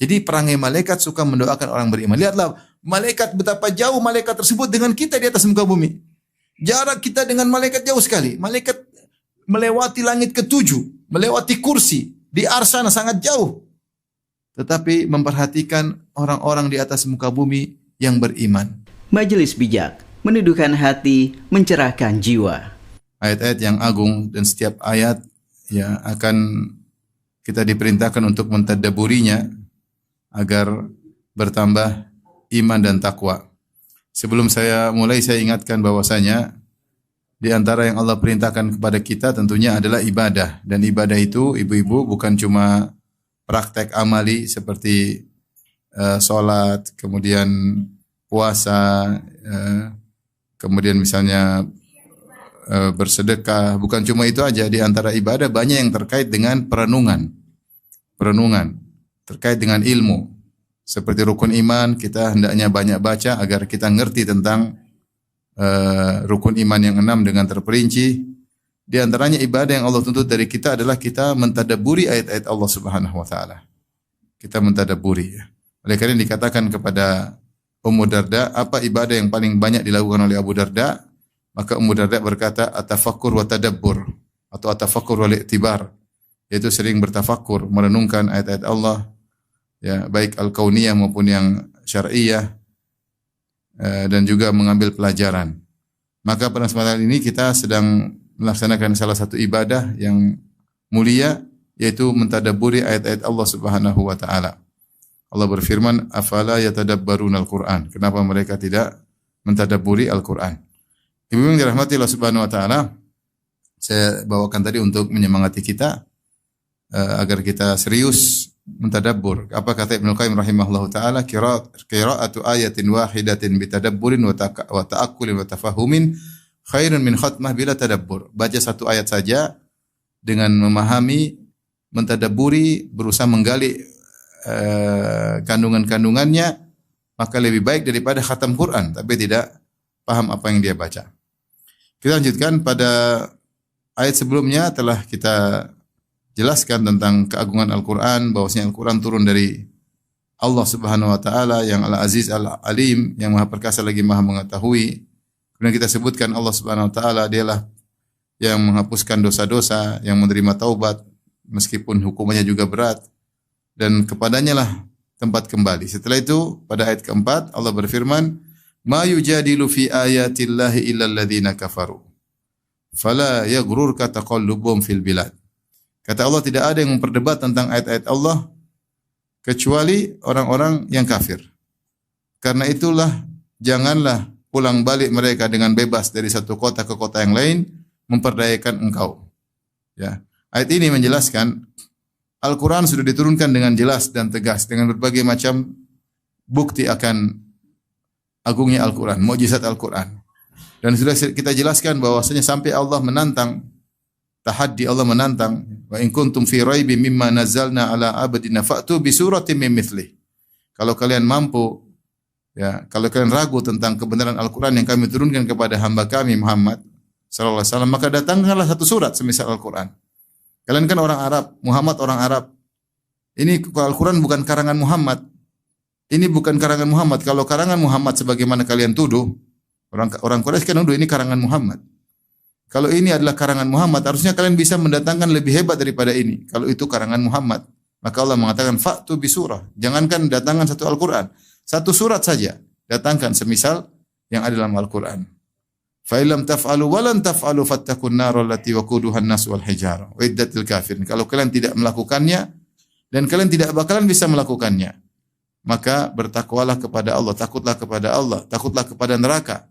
Jadi perangai malaikat suka mendoakan orang beriman. Lihatlah malaikat, betapa jauh malaikat tersebut dengan kita di atas muka bumi. Jarak kita dengan malaikat jauh sekali. Malaikat melewati langit ketujuh, melewati kursi, di arsana sangat jauh. Tetapi memperhatikan orang-orang di atas muka bumi yang beriman. Majelis bijak, meneduhkan hati, mencerahkan jiwa. Ayat-ayat yang agung dan setiap ayat ya akan kita diperintahkan untuk mentadabburinya agar bertambah iman dan takwa. Sebelum saya mulai, saya ingatkan bahwasanya di antara yang Allah perintahkan kepada kita tentunya adalah ibadah. Dan ibadah itu, ibu-ibu, bukan cuma praktek amali seperti sholat, kemudian puasa, kemudian misalnya bersedekah. Bukan cuma itu aja, di antara ibadah banyak yang terkait dengan perenungan. Perenungan terkait dengan ilmu. Seperti rukun iman, kita hendaknya banyak baca agar kita ngerti tentang rukun iman yang 6 dengan terperinci. Di antaranya ibadah yang Allah tuntut dari kita adalah kita mentadabburi ayat-ayat Allah Subhanahu wa taala. Kita mentadabburi. Oleh karena dikatakan kepada Ummu Darda, apa ibadah yang paling banyak dilakukan oleh Abu Darda? Maka Ummu Darda berkata, at-tafakkur wa tadabbur, atau at-tafakkur wal i'tibar, yaitu sering bertafakkur, merenungkan ayat-ayat Allah, ya, baik al-kauniyah maupun yang syar'iyah, dan juga mengambil pelajaran. Maka pada kesempatan ini kita sedang melaksanakan salah satu ibadah yang mulia, yaitu mentadabburi ayat-ayat Allah Subhanahu wa taala. Allah berfirman, afala yatadabbaruna al-Qur'an. Kenapa mereka tidak mentadabburi Al-Qur'an? Ibu yang dirahmati Allah Subhanahu wa taala, saya bawakan tadi untuk menyemangati kita agar kita serius mentadabbur. Apa kata Ibnu Qayyim rahimahullahu taala, qira'atu ayatin wahidatin bitadabburin wa ta'akkulin wa tafahumin khairun min khatmah bila tadabbur. Baca satu ayat saja dengan memahami, mentadabburi, berusaha menggali kandungan-kandungannya, maka lebih baik daripada khatam Quran tapi tidak paham apa yang dia baca. Kita lanjutkan, pada ayat sebelumnya telah kita jelaskan tentang keagungan Al-Quran, bahwasanya Al-Quran turun dari Allah Subhanahu wa taala yang Al-Aziz Al-Alim, yang Maha Perkasa lagi Maha Mengetahui. Kemudian kita sebutkan Allah Subhanahu wa taala dialah yang menghapuskan dosa-dosa, yang menerima taubat meskipun hukumannya juga berat, dan kepadanya lah tempat kembali. Setelah itu pada ayat keempat Allah berfirman, ma yujadilu fi ayatillahi illa alladziina kafaru fala yaghrurka taqallubum fil bilad. Kata Allah, tidak ada yang memperdebat tentang ayat-ayat Allah kecuali orang-orang yang kafir. Karena itulah janganlah pulang balik mereka dengan bebas dari satu kota ke kota yang lain memperdayakan engkau. Ya. Ayat ini menjelaskan Al-Quran sudah diturunkan dengan jelas dan tegas dengan berbagai macam bukti akan agungnya Al-Quran, mukjizat Al-Quran. Dan sudah kita jelaskan bahwasanya sampai Allah menantang, tahaddi, Allah menantang, wa in kuntum fi raibin mimma nazzalna ala abdina fa'tu bi suratin min mithlih. Kalau kalian mampu, ya, kalau kalian ragu tentang kebenaran Al-Quran yang kami turunkan kepada hamba kami Muhammad sallallahu alaihi wasallam, maka datangkanlah satu surat semisal Al-Quran. Kalian kan orang Arab, Muhammad orang Arab. Ini Al-Quran bukan karangan Muhammad. Ini bukan karangan Muhammad. Kalau karangan Muhammad sebagaimana kalian tuduh, orang Quraisy kan nuduh ini karangan Muhammad. Kalau ini adalah karangan Muhammad, harusnya kalian bisa mendatangkan lebih hebat daripada ini. Kalau itu karangan Muhammad, maka Allah mengatakan fa'tu bi surah. Jangankan datangkan satu Al-Quran, satu surat saja datangkan semisal yang ada dalam Al-Quran. Fa illam taf'alu wa lan taf'alu fattaqun nar allati waquduha an-nas wal hijarah wa iddatil kafirin. Kalau kalian tidak melakukannya dan kalian tidak bakalan bisa melakukannya, maka bertakwalah kepada Allah, takutlah kepada Allah, takutlah kepada neraka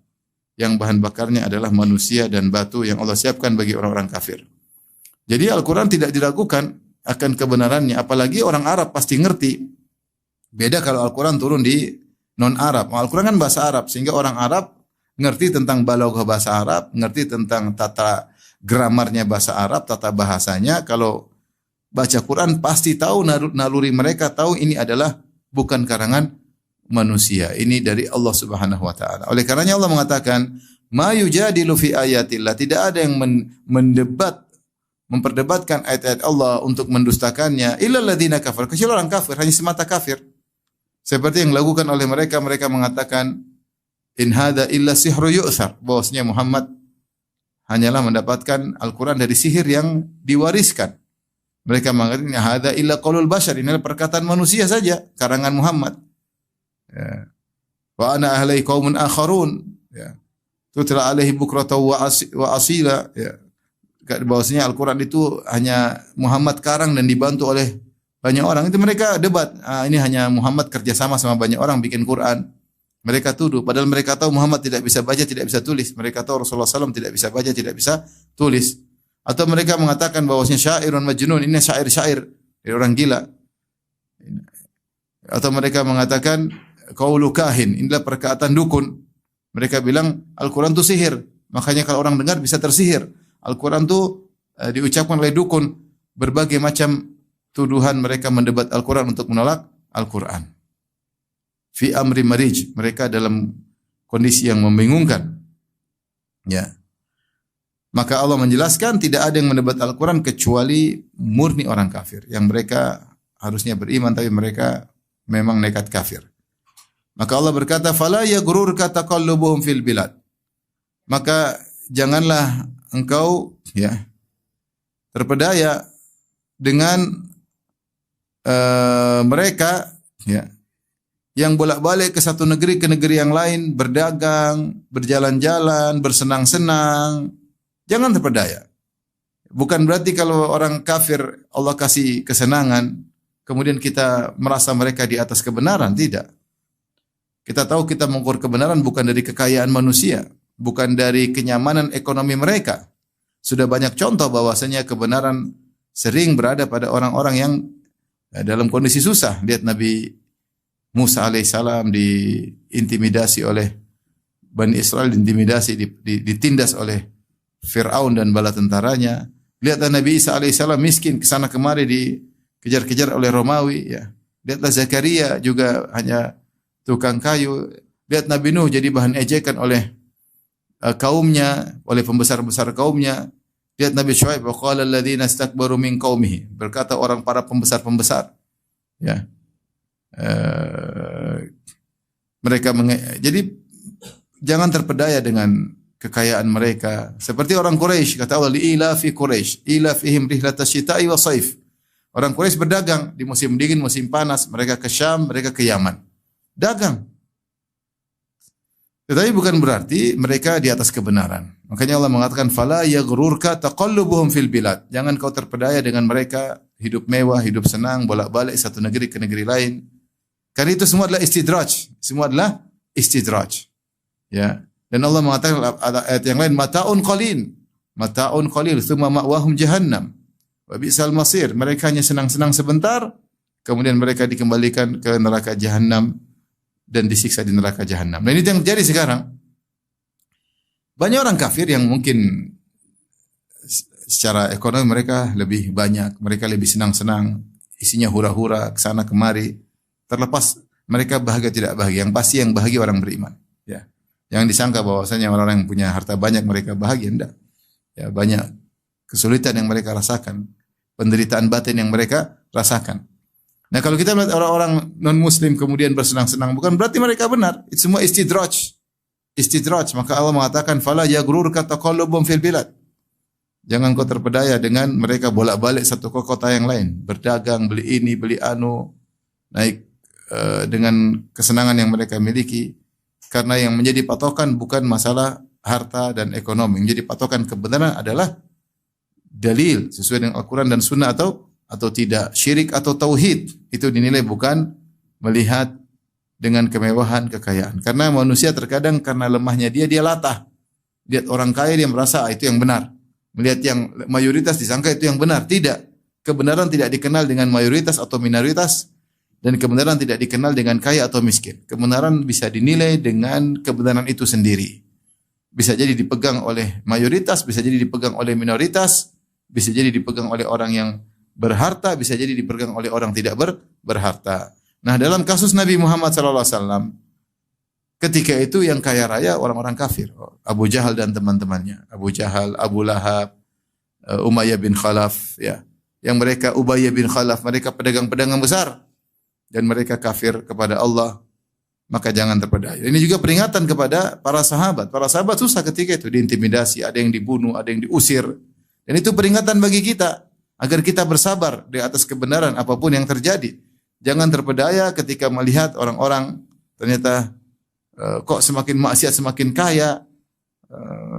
yang bahan bakarnya adalah manusia dan batu yang Allah siapkan bagi orang-orang kafir. Jadi Al-Quran tidak diragukan akan kebenarannya, apalagi orang Arab pasti ngerti. Beda kalau Al-Quran turun di non-Arab. Al-Quran kan bahasa Arab, sehingga orang Arab ngerti tentang balaghah bahasa Arab, ngerti tentang tata gramarnya bahasa Arab, tata bahasanya. Kalau baca Quran pasti tahu naluri mereka, tahu ini adalah bukan karangan manusia, ini dari Allah Subhanahu wa taala. Oleh karenanya Allah mengatakan, "Ma yujadilu fi ayatillah." Tidak ada yang mendebat memperdebatkan ayat-ayat Allah untuk mendustakannya, illal ladzina kafar, kecuali orang kafir, hanya semata kafir. Seperti yang dilakukan oleh mereka, mereka mengatakan in hadza illa sihru yu'thar, bahwasanya Muhammad hanyalah mendapatkan Al-Qur'an dari sihir yang diwariskan. Mereka mengatakan hadza illa qaulul bashar, ini adalah perkataan manusia saja, karangan Muhammad. Ya. Wa ana ahlai qaumun akharun, ya. Tutla alaihi bukratan wa asila, ya. Bahwasanya Al-Quran itu hanya Muhammad karang dan dibantu oleh banyak orang. Itu mereka debat. Ini hanya Muhammad kerjasama sama banyak orang bikin Quran. Mereka tuduh. Padahal mereka tahu Muhammad tidak bisa baca, tidak bisa tulis. Mereka tahu Rasulullah SAW tidak bisa baca, tidak bisa tulis. Atau mereka mengatakan bahwasanya syairun majnun. Ini syair-syair dari orang gila. Atau mereka mengatakan qaulu kahin. Inilah perkataan dukun. Mereka bilang Al-Quran itu sihir. Makanya kalau orang dengar bisa tersihir. Al-Quran itu diucapkan oleh dukun. Berbagai macam tuduhan mereka mendebat Al-Quran untuk menolak Al-Quran. Fi amri marij. Mereka dalam kondisi yang membingungkan. Ya. Maka Allah menjelaskan tidak ada yang mendebat Al-Quran kecuali murni orang kafir. Yang mereka harusnya beriman tapi mereka memang nekat kafir. Maka Allah berkata, "Fala yaghrurka taqallubuhum fil bilad." Maka janganlah engkau terpedaya dengan mereka yang bolak-balik ke satu negeri ke negeri yang lain, berdagang, berjalan-jalan, bersenang-senang. Jangan terpedaya. Bukan berarti kalau orang kafir Allah kasih kesenangan, kemudian kita merasa mereka di atas kebenaran, tidak. Kita tahu kita mengukur kebenaran bukan dari kekayaan manusia, bukan dari kenyamanan ekonomi mereka. Sudah banyak contoh bahwasanya kebenaran sering berada pada orang-orang yang dalam kondisi susah. Lihat Nabi Musa alaihissalam diintimidasi oleh Bani Israel, ditindas oleh Fir'aun dan bala tentaranya. Lihatlah Nabi Isa alaihissalam miskin, kesana kemari dikejar-kejar oleh Romawi. Ya. Lihatlah Zakaria juga hanya tukang kayu. Lihat Nabi Nuh jadi bahan ejekan oleh kaumnya, oleh pembesar-besar kaumnya. Lihat Nabi Syuaib, wa qala alladziina istakbaru min qaumihi, berkata orang para pembesar-pembesar. Ya. Jadi jangan terpedaya dengan kekayaan mereka. Seperti orang Quraisy, kata Allah, ila fi Quraisy, ila fihim rihlatash syita'i wa shaif. Orang Quraisy berdagang di musim dingin, musim panas, mereka ke Syam, mereka ke Yaman. Dagang. Tetapi bukan berarti mereka di atas kebenaran. Makanya Allah mengatakan fala yaghrurka taqallubuhum fil bilad. Jangan kau terpedaya dengan mereka hidup mewah, hidup senang, bolak-balik satu negeri ke negeri lain. Karena itu semua adalah istidraj. Semua adalah istidraj. Ya. Dan Allah mengatakan ayat yang lain mataun qalil. Mataun qalil tsumma ma'wahum jahannam. Wa bi'sal masir. Mereka hanya senang-senang sebentar, kemudian mereka dikembalikan ke neraka jahanam dan disiksa di neraka jahanam. Dan itu yang terjadi sekarang. Banyak orang kafir yang mungkin secara ekonomi mereka lebih banyak, mereka lebih senang-senang, isinya hura-hura ke sana kemari. Terlepas mereka bahagia tidak bahagia, yang pasti yang bahagia orang beriman. Ya. Jangan disangka bahwasanya orang yang punya harta banyak mereka bahagia, enggak. Ya, banyak kesulitan yang mereka rasakan, penderitaan batin yang mereka rasakan. Nah, kalau kita melihat orang-orang non-muslim kemudian bersenang-senang, bukan berarti mereka benar. Itu semua istidraj. Istidraj. Maka Allah mengatakan, fala yaghrurka taqallubum fil bilad. Jangan kau terpedaya dengan mereka bolak-balik satu ke kota yang lain. Berdagang, beli ini, beli anu. Naik dengan kesenangan yang mereka miliki. Karena yang menjadi patokan bukan masalah harta dan ekonomi. Yang menjadi patokan kebenaran adalah dalil sesuai dengan Al-Quran dan Sunnah atau tidak, syirik atau tauhid. Itu dinilai bukan melihat dengan kemewahan, kekayaan. Karena manusia terkadang karena lemahnya dia latah. Lihat orang kaya dia merasa itu yang benar. Melihat yang mayoritas disangka itu yang benar. Tidak. Kebenaran tidak dikenal dengan mayoritas atau minoritas. Dan kebenaran tidak dikenal dengan kaya atau miskin. Kebenaran bisa dinilai dengan kebenaran itu sendiri. Bisa jadi dipegang oleh mayoritas, bisa jadi dipegang oleh minoritas, bisa jadi dipegang oleh orang yang berharta, bisa jadi dipegang oleh orang tidak berharta. Nah, dalam kasus Nabi Muhammad SAW, ketika itu yang kaya raya orang-orang kafir. Abu Jahal dan teman-temannya. Abu Jahal, Abu Lahab, Umayyah bin Khalaf, ya. Yang mereka Ubayyah bin Khalaf, mereka pedagang-pedagang besar dan mereka kafir kepada Allah, maka jangan terpedaya. Ini juga peringatan kepada para sahabat. Para sahabat susah ketika itu, diintimidasi, ada yang dibunuh, ada yang diusir. Dan itu peringatan bagi kita agar kita bersabar di atas kebenaran apapun yang terjadi. Jangan terpedaya ketika melihat orang-orang ternyata kok semakin maksiat semakin kaya,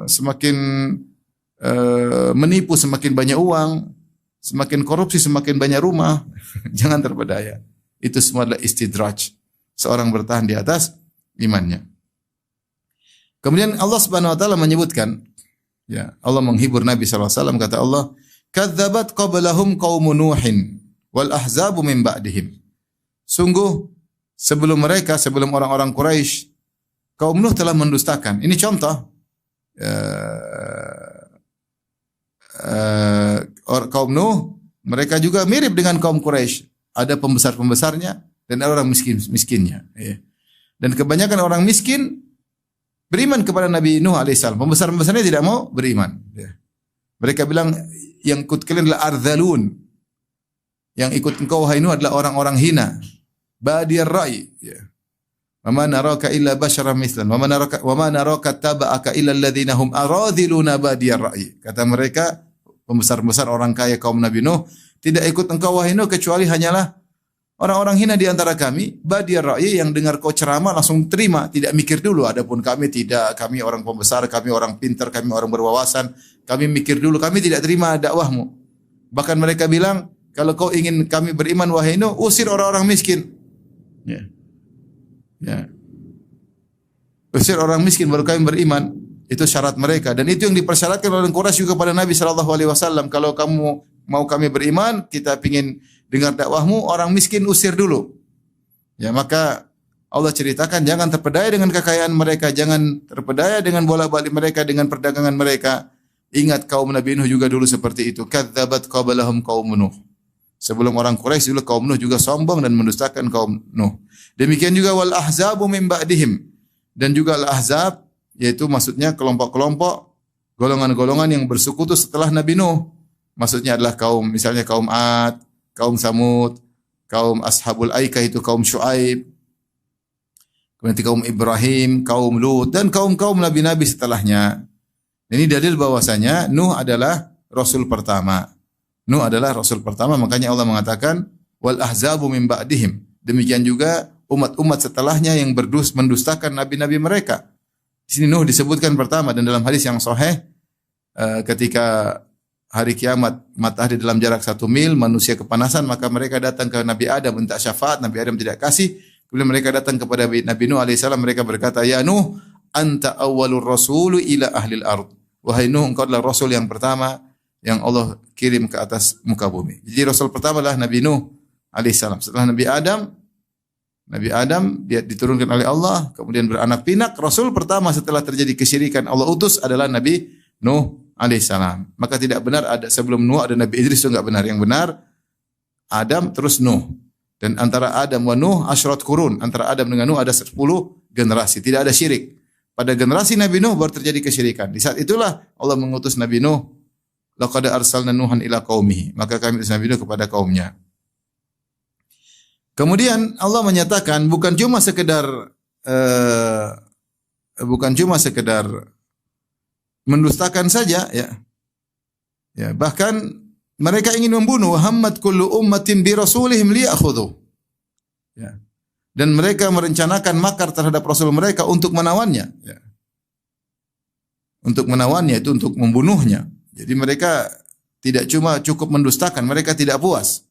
semakin menipu semakin banyak uang, semakin korupsi semakin banyak rumah. Jangan terpedaya. Itu semua adalah istidraj. Seorang bertahan di atas imannya. Kemudian Allah Subhanahu wa taala menyebutkan, ya, Allah menghibur Nabi sallallahu alaihi wasallam, kata Allah, "Kadzabat qablahum qaumun Nuhin wal ahzabu min ba'dihim." Sungguh sebelum mereka, sebelum orang-orang Quraisy, kaum Nuh telah mendustakan. Ini contoh kaum Nuh, mereka juga mirip dengan kaum Quraisy. Ada pembesar-pembesarnya dan ada orang miskinnya. Ya. Dan kebanyakan orang miskin beriman kepada Nabi Nuh alaihissalam. Pembesar-pembesarnya tidak mau beriman. Ya. Mereka bilang, yang ikut kalian adalah ardhalun. Yang ikut engkau wahai Nuh adalah orang-orang hina. Badiyar ra'i. Ya. Wa ma naraka illa basyaran mithlan wa ma naraka taba'aka illa alladhina hum aradhiluna badiyar ra'i. Kata mereka, pembesar-pembesar orang kaya kaum Nabi Nuh, tidak ikut engkau wahai Nuh kecuali hanyalah orang-orang hina di antara kami, badiyar ra'i, yang dengar kau ceramah langsung terima, tidak mikir dulu. Adapun kami tidak, kami orang pembesar, kami orang pintar, kami orang berwawasan, kami mikir dulu, kami tidak terima dakwahmu. Bahkan mereka bilang, kalau kau ingin kami beriman wahai Nuh, usir orang-orang miskin. Ya. Ya. Usir orang miskin baru kami beriman. Itu syarat mereka, dan itu yang dipersyaratkan oleh Quraisy juga pada Nabi sallallahu alaihi wasallam. Kalau kamu mau kami beriman, kita ingin dengar dakwahmu, orang miskin usir dulu. Ya, maka Allah ceritakan jangan terpedaya dengan kekayaan mereka, jangan terpedaya dengan bola-balik mereka, dengan perdagangan mereka. Ingat kaum Nabi Nuh juga dulu seperti itu. Kadzabat qablahum qaum Nuh. Sebelum orang Quraisy dulu kaum Nuh juga sombong dan mendustakan kaum Nuh. Demikian juga wal ahzabu min ba'dihim. Dan juga al-ahzab, yaitu maksudnya kelompok-kelompok, golongan-golongan yang bersekutu setelah Nabi Nuh. Maksudnya adalah kaum, misalnya kaum Ad, kaum Samud, kaum Ashabul Aikah itu kaum Syuaib, kemudian kaum Ibrahim, kaum Lut, dan kaum-kaum nabi-nabi setelahnya. Ini dalil bahwasanya Nuh adalah rasul pertama. Nuh adalah rasul pertama, makanya Allah mengatakan wal ahzabu min ba'dihim. Demikian juga umat-umat setelahnya yang mendustakan nabi-nabi mereka. Di sini Nuh disebutkan pertama, dan dalam hadis yang sahih ketika hari kiamat matahari dalam jarak 1 mil, manusia kepanasan, maka mereka datang ke Nabi Adam minta syafaat, Nabi Adam tidak kasih. Kemudian mereka datang kepada Nabi Nuh alaihissalam, mereka berkata, "Ya Nuh, anta awwalur rasulu ila ahlil ard." Wahai Nuh, engkau adalah rasul yang pertama yang Allah kirim ke atas muka bumi. Jadi rasul pertama adalah Nabi Nuh alaihissalam. Setelah Nabi Adam dia diturunkan oleh Allah, kemudian beranak pinak. Rasul pertama setelah terjadi kesyirikan Allah utus adalah Nabi Nuh alaihissalam. Maka tidak benar ada sebelum Nuh ada Nabi Idris, itu enggak benar. Yang benar Adam terus Nuh. Dan antara Adam wa Nuh asyrat qurun, antara Adam dengan Nuh ada 10 generasi, tidak ada syirik. Pada generasi Nabi Nuh baru terjadi kesyirikan. Di saat itulah Allah mengutus Nabi Nuh, laqad arsalna Nuhan ila qaumihi, maka kami utus Nabi Nuh kepada kaumnya. Kemudian Allah menyatakan bukan cuma sekedar mendustakan saja, ya. Ya, bahkan mereka ingin membunuh. Hammat kullu ummatin bi rasulihim liya'khudhu. Ya. Dan mereka merencanakan makar terhadap rasul mereka untuk menawannya, ya. Untuk menawannya itu untuk membunuhnya. Jadi mereka tidak cuma cukup mendustakan, mereka tidak puas.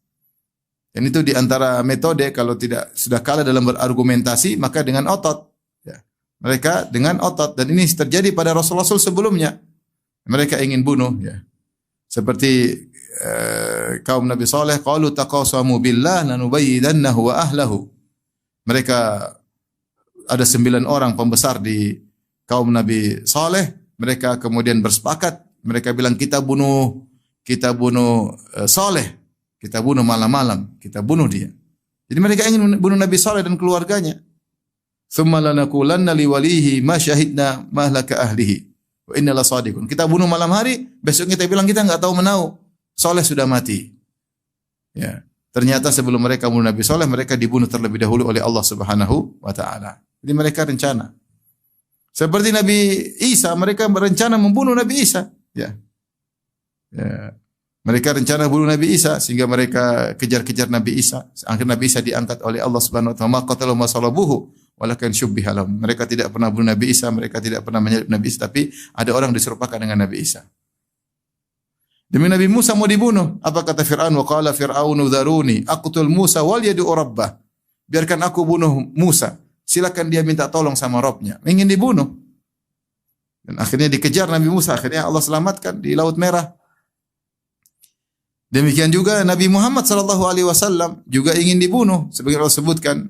Dan itu di antara metode kalau tidak sudah kalah dalam berargumentasi, maka dengan otot. Ya. Mereka dengan otot, dan ini terjadi pada rasul-rasul sebelumnya. Mereka ingin bunuh, ya. Seperti kaum Nabi Saleh, qalu taqasamu billah lanubayyidannahu wa ahlahu. Mereka ada 9 orang pembesar di kaum Nabi Saleh, mereka kemudian bersepakat, mereka bilang kita bunuh Saleh. Kita bunuh malam-malam, kita bunuh dia. Jadi mereka ingin bunuh Nabi Saleh dan keluarganya. Tsumma lanaqulanna liwalihi ma syahidna mahlaka ahlihi Wa inna lasadiqun. Kita bunuh malam hari, besok kita bilang kita enggak tahu menahu. Saleh sudah mati. Ya. Ternyata sebelum mereka bunuh Nabi Saleh, mereka dibunuh terlebih dahulu oleh Allah Subhanahu wa taala. Jadi mereka rencana. Seperti Nabi Isa, mereka berencana membunuh Nabi Isa. Ya. Ya. Mereka rencana bunuh Nabi Isa sehingga mereka kejar-kejar Nabi Isa. Akhirnya Nabi Isa diangkat oleh Allah Subhanahu wa taala. Ma qatalu ma salabuhu walakin syubbiha lahum. Mereka tidak pernah bunuh Nabi Isa, mereka tidak pernah menyalib Nabi Isa, tapi ada orang diserupakan dengan Nabi Isa. Demi Nabi Musa mau dibunuh. Apa kata Fir'aun? Wa qala Fir'aunu dharuni aqtul Musa wal yad'u rabbah. Biarkan aku bunuh Musa. Silakan dia minta tolong sama Rabbnya. Ingin dibunuh. Dan akhirnya dikejar Nabi Musa. Akhirnya Allah selamatkan di Laut Merah. Demikian juga Nabi Muhammad sallallahu alaihi wasallam juga ingin dibunuh. Sebagai Allah sebutkan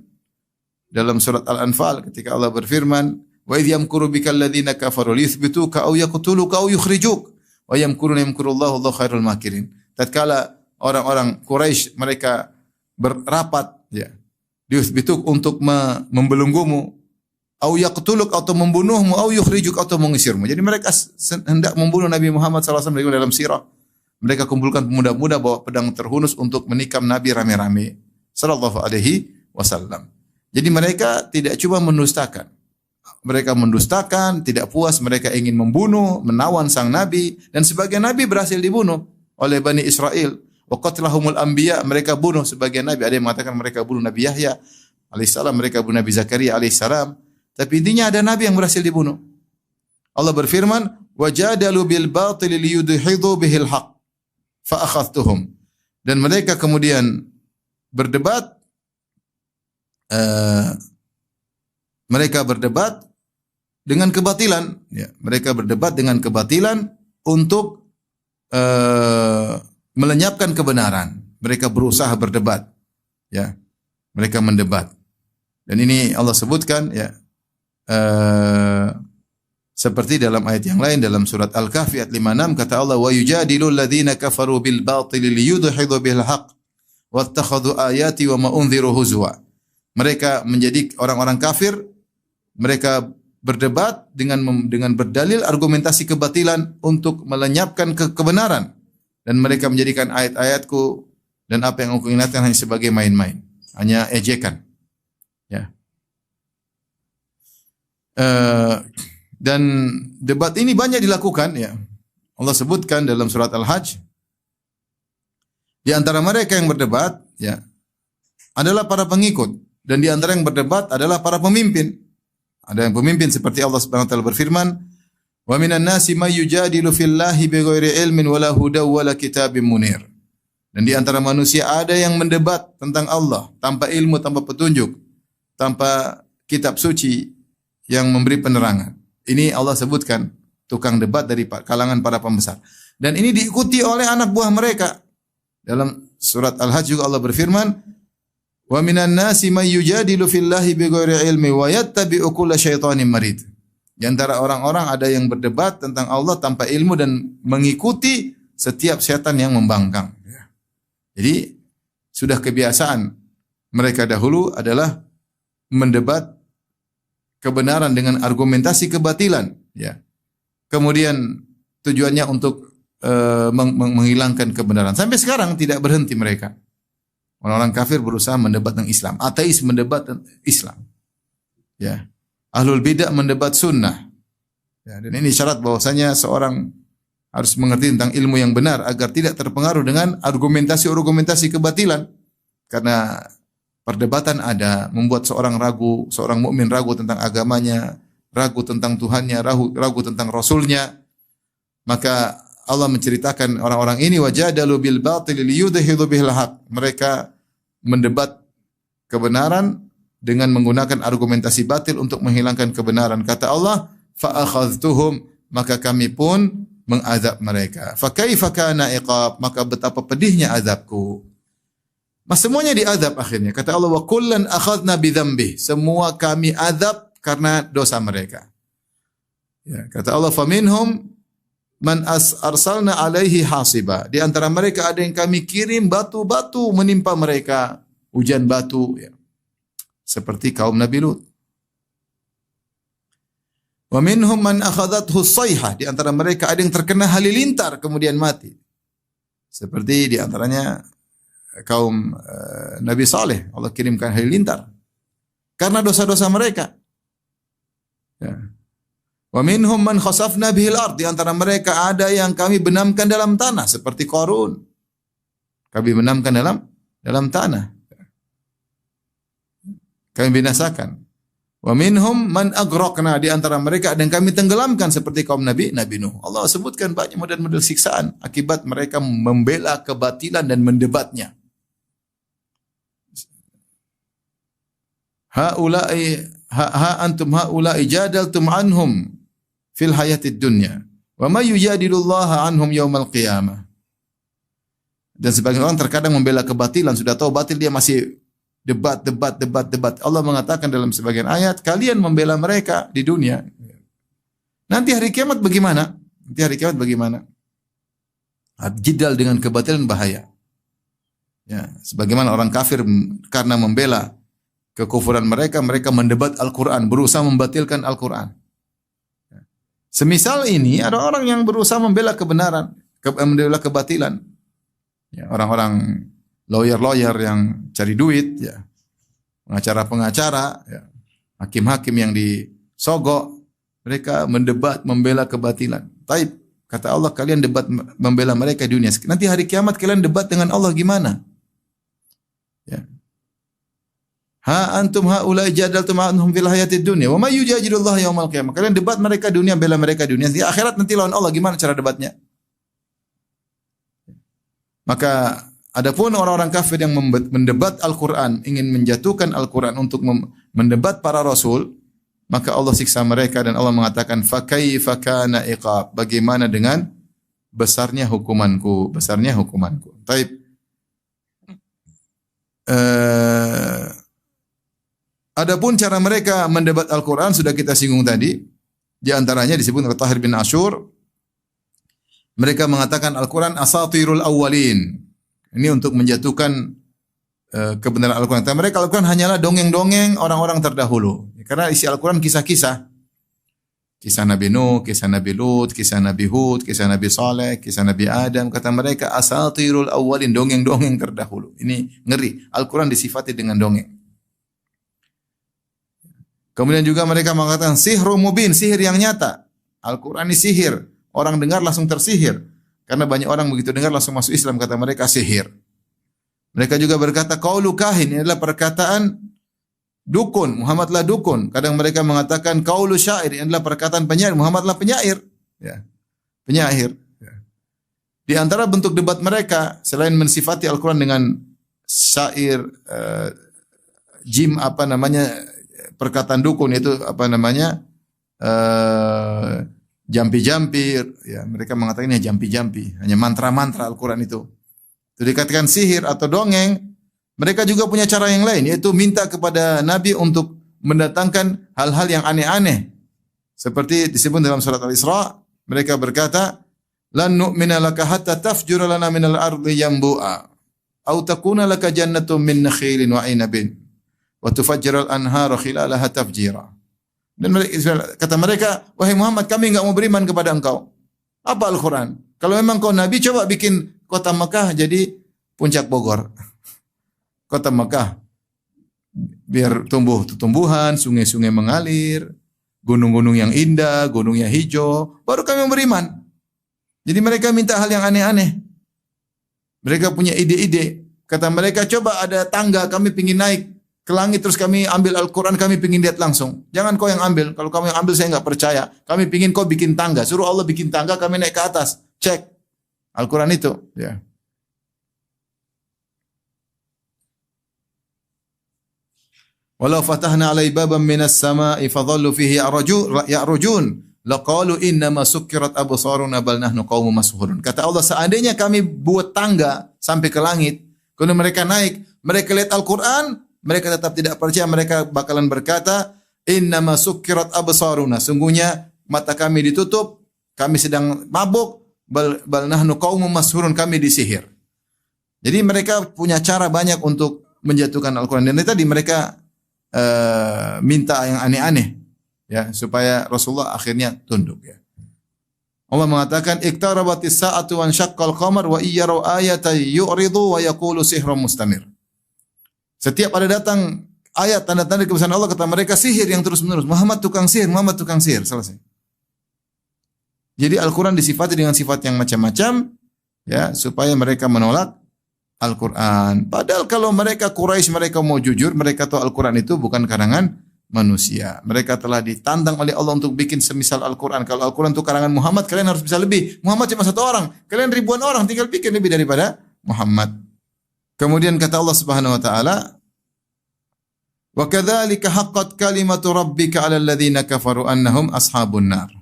dalam surat Al-Anfal ketika Allah berfirman, "Wa idh yamkuru bikal ladzina kafaru liyuthbituka aw yaqtuluka aw yukhrijuk." Wa yamkuruna yamkurullahu wallahu khairul makirin. Tatkala orang-orang Quraisy mereka berapat ya, diuthbituk untuk membelenggumu, au yaqtuluk atau membunuhmu, au yukhrijuk atau mengusirmu. Jadi mereka hendak membunuh Nabi Muhammad sallallahu alaihi wasallam dalam sirah. Mereka kumpulkan pemuda-pemuda bawa pedang terhunus untuk menikam Nabi rame-rame sallallahu alaihi wasallam. Jadi mereka tidak cuma mendustakan. Mereka mendustakan, tidak puas, mereka ingin membunuh, menawan sang Nabi, dan sebagian Nabi berhasil dibunuh oleh Bani Israel. Wa qatlahumul anbiya, mereka bunuh sebagian Nabi. Ada yang mengatakan mereka bunuh Nabi Yahya alaihissalam, mereka bunuh Nabi Zakaria alaihissalam. Tapi intinya ada Nabi yang berhasil dibunuh. Allah berfirman, wajadalu bil batil liyudhidu bihil haq fa akhadhtuhum. Dan mereka kemudian berdebat, mereka berdebat dengan kebatilan, ya. Mereka berdebat dengan kebatilan untuk melenyapkan kebenaran. Mereka berusaha berdebat, ya. Mereka mendebat. Dan ini Allah sebutkan, ya, seperti dalam ayat yang lain dalam surat Al-Kahfi ayat 56 kata Allah, wa yujadilul ladzina kafaru bil batil liyudhidu bil haqq wattakhadhu ayati wa ma unziru huzwa. Mereka menjadi orang-orang kafir, mereka berdebat dengan berdalil argumentasi kebatilan untuk melenyapkan kebenaran, dan mereka menjadikan ayat-ayatku dan apa yang aku ingatkan hanya sebagai main-main, hanya ejekan, ya. Dan debat ini banyak dilakukan, ya. Allah sebutkan dalam surat Al-Hajj, di antara mereka yang berdebat, ya, adalah para pengikut, dan di antara yang berdebat adalah para pemimpin. Ada yang pemimpin seperti Allah Subhanahu wa taala berfirman, "Wa minan nasi may yujadilu fillahi bighairi ilmin wala hudaw wala kitabim munir." Dan di antara manusia ada yang mendebat tentang Allah tanpa ilmu, tanpa petunjuk, tanpa kitab suci yang memberi penerangan. Ini Allah sebutkan tukang debat dari kalangan para pembesar. Dan ini diikuti oleh anak buah mereka. Dalam surat Al-Hajj juga Allah berfirman, wa minan nasi may yujadilu fillahi bighairi ilmi wa yattabi'u kulla syaitanin marid. Di antara orang-orang ada yang berdebat tentang Allah tanpa ilmu dan mengikuti setiap setan yang membangkang. Jadi sudah kebiasaan mereka dahulu adalah mendebat kebenaran dengan argumentasi kebatilan, ya. Kemudian tujuannya untuk menghilangkan kebenaran. Sampai sekarang tidak berhenti mereka. Orang-orang kafir berusaha mendebat tentang Islam. Ateis mendebat tentang Islam. Ya. Ahlul bidah mendebat sunnah. Ya, dan ini syarat bahwasanya seorang harus mengerti tentang ilmu yang benar agar tidak terpengaruh dengan argumentasi-argumentasi kebatilan. Karena perdebatan ada membuat seorang ragu, seorang mukmin ragu tentang agamanya, ragu tentang Tuhannya, ragu tentang Rasulnya. Maka Allah menceritakan orang-orang ini wajadalu bil batil liyudhidu bihil haq. Mereka mendebat kebenaran dengan menggunakan argumentasi batil untuk menghilangkan kebenaran. Kata Allah, fa akhadhtuhum, maka kami pun mengazab mereka. Fa kaifa kana iqab, maka betapa pedihnya azabku. Mas semuanya diazab akhirnya. Kata Allah, wa kullan akhadna bi dzambi. Semua kami azab karena dosa mereka. Ya, kata Allah, faminhum man arsalna alaihi hasiba. Di antara mereka ada yang kami kirim batu-batu menimpa mereka, hujan batu, ya. Seperti kaum Nabi Lut. Wa minhum man akhadathu sayhah, di antara mereka ada yang terkena halilintar kemudian mati. Seperti di antaranya kaum Nabi Saleh, Allah kirimkan halilintar karena dosa-dosa mereka. Ya. Wa minhum man khasafna bihil ard, di antara mereka ada yang kami benamkan dalam tanah seperti Qarun. Kami benamkan dalam tanah. Kami binasakan. Wa minhum man agraqna, di antara mereka ada yang kami tenggelamkan seperti kaum Nabi Nuh. Allah sebutkan banyak model-model siksaan akibat mereka membela kebatilan dan mendebatnya. Antum haula'i jadaltum anhum fil hayatid dunya wa ma yujadilullaha anhum yaumal qiyamah. Dan sebagian orang terkadang membela kebatilan, sudah tahu batil dia masih debat. Allah mengatakan dalam sebagian ayat, kalian membela mereka di dunia. Nanti hari kiamat bagaimana? Jidal dengan kebatilan bahaya. Ya, sebagaimana orang kafir karena membela kekufuran mereka mendebat Al-Quran, berusaha membatilkan Al-Quran. Semisal ini ada orang yang berusaha membela kebenaran, membela kebatilan. Ya, orang-orang lawyer yang cari duit, ya, pengacara-pengacara, ya, hakim-hakim yang disogok, mereka mendebat, membela kebatilan. Taib, kata Allah, kalian debat membela mereka di dunia. Nanti hari kiamat kalian debat dengan Allah gimana? Ya. Antum haula'i jadaltum anhum fil hayatid dunya wa may yujadilullah yaumal qiyamah. Kalian debat mereka dunia, bela mereka dunia. Di akhirat nanti lawan Allah gimana cara debatnya? Maka adapun orang-orang kafir yang mendebat Al-Quran, ingin menjatuhkan Al-Quran untuk mendebat para rasul, maka Allah siksa mereka dan Allah mengatakan fakaifa kana iqab, bagaimana dengan besarnya hukumanku. Taib. Adapun cara mereka mendebat Al-Quran sudah kita singgung tadi. Di antaranya disebut oleh Tahir bin Ashur. Mereka mengatakan Al-Quran asatirul awwalin. Ini untuk menjatuhkan kebenaran Al-Quran. Tapi mereka Al-Quran hanyalah dongeng-dongeng orang-orang terdahulu. Karena isi Al-Quran kisah-kisah. Kisah Nabi Nuh, kisah Nabi Lut, kisah Nabi Hud, kisah Nabi Saleh, kisah Nabi Adam. Kata mereka asatirul awwalin, dongeng-dongeng terdahulu. Ini ngeri. Al-Quran disifati dengan dongeng. Kemudian juga mereka mengatakan sihru mubin, sihir yang nyata. Al-Quran ini sihir. Orang dengar langsung tersihir. Karena banyak orang begitu dengar langsung masuk Islam, kata mereka sihir. Mereka juga berkata qaulu kahin, ini adalah perkataan dukun, Muhammadlah dukun. Kadang mereka mengatakan qaulu syair, ini adalah perkataan penyair, Muhammadlah penyair. Ya. Penyair. Ya. Di antara bentuk debat mereka selain mensifati Al-Quran dengan syair perkataan dukun, yaitu jampi-jampi, ya, mereka mengatakan ini jampi-jampi, hanya mantra-mantra Al-Quran itu dikatakan sihir atau dongeng. Mereka juga punya cara yang lain, yaitu minta kepada Nabi untuk mendatangkan hal-hal yang aneh-aneh. Seperti disebut dalam surat Al-Isra, mereka berkata, "Lan nu'mina laka hatta tafjura lana minal ardi yanbu'a, aw takuna laka jannatun min nakhilin wa 'inabin, wa tufajjiral anhara khilalaha tafjira." Dan kata mereka, wahai Muhammad, kami enggak mau beriman kepada engkau. Apa Al-Quran? Kalau memang kau Nabi, coba bikin kota Mekah jadi puncak Bogor. Kota Mekah, biar tumbuh tumbuhan, sungai-sungai mengalir, gunung-gunung yang indah, gunung yang hijau, baru kami mau beriman. Jadi mereka minta hal yang aneh-aneh. Mereka punya ide-ide. Kata mereka, coba ada tangga, kami pingin naik ke langit, terus kami ambil Al-Quran, kami pingin lihat langsung. Jangan kau yang ambil. Kalau kamu yang ambil, saya enggak percaya. Kami pingin kau bikin tangga. Suruh Allah bikin tangga, kami naik ke atas. Cek Al-Quran itu. Ya. Walau fatahna alai baban minas sama'i fadhallu fihi ya'rujun laqalu innama sukkirat absaruna bal nahnu qaumun mashhurun. Kata Allah, seandainya kami buat tangga sampai ke langit, kemudian mereka naik, mereka lihat Al-Quran, mereka tetap tidak percaya, mereka bakalan berkata, innama sukkirat absaruna, sungguhnya mata kami ditutup, kami sedang mabuk, bal nahnu qaumun mashhurun, kami disihir. Jadi mereka punya cara banyak untuk menjatuhkan Al-Quran. Dan tadi mereka minta yang aneh-aneh. ya, supaya Rasulullah akhirnya tunduk ya. Allah mengatakan iqtarabatis sa'atu wan syaqqal qamar wa iyyaraw ayatan yu'ridu wa yaqulu sihrun mustamir. Setiap ada datang ayat tanda-tanda kebesaran Allah, kata mereka sihir yang terus-menerus. Muhammad tukang sihir, Muhammad tukang sihir. Selesai. Jadi Al-Qur'an disifati dengan sifat yang macam-macam ya, supaya mereka menolak Al-Qur'an. Padahal kalau mereka Quraisy, mereka mau jujur, mereka tahu Al-Qur'an itu bukan karangan manusia. Mereka telah ditantang oleh Allah untuk bikin semisal Al-Quran. Kalau Al-Quran itu karangan Muhammad, kalian harus bisa lebih. Muhammad cuma satu orang, kalian ribuan orang, tinggal bikin lebih daripada Muhammad. Kemudian kata Allah Subhanahu wa taala, "Wa kadzalika haqqat kalimatu rabbika 'alal ladzina kafaru annahum ashabun nar."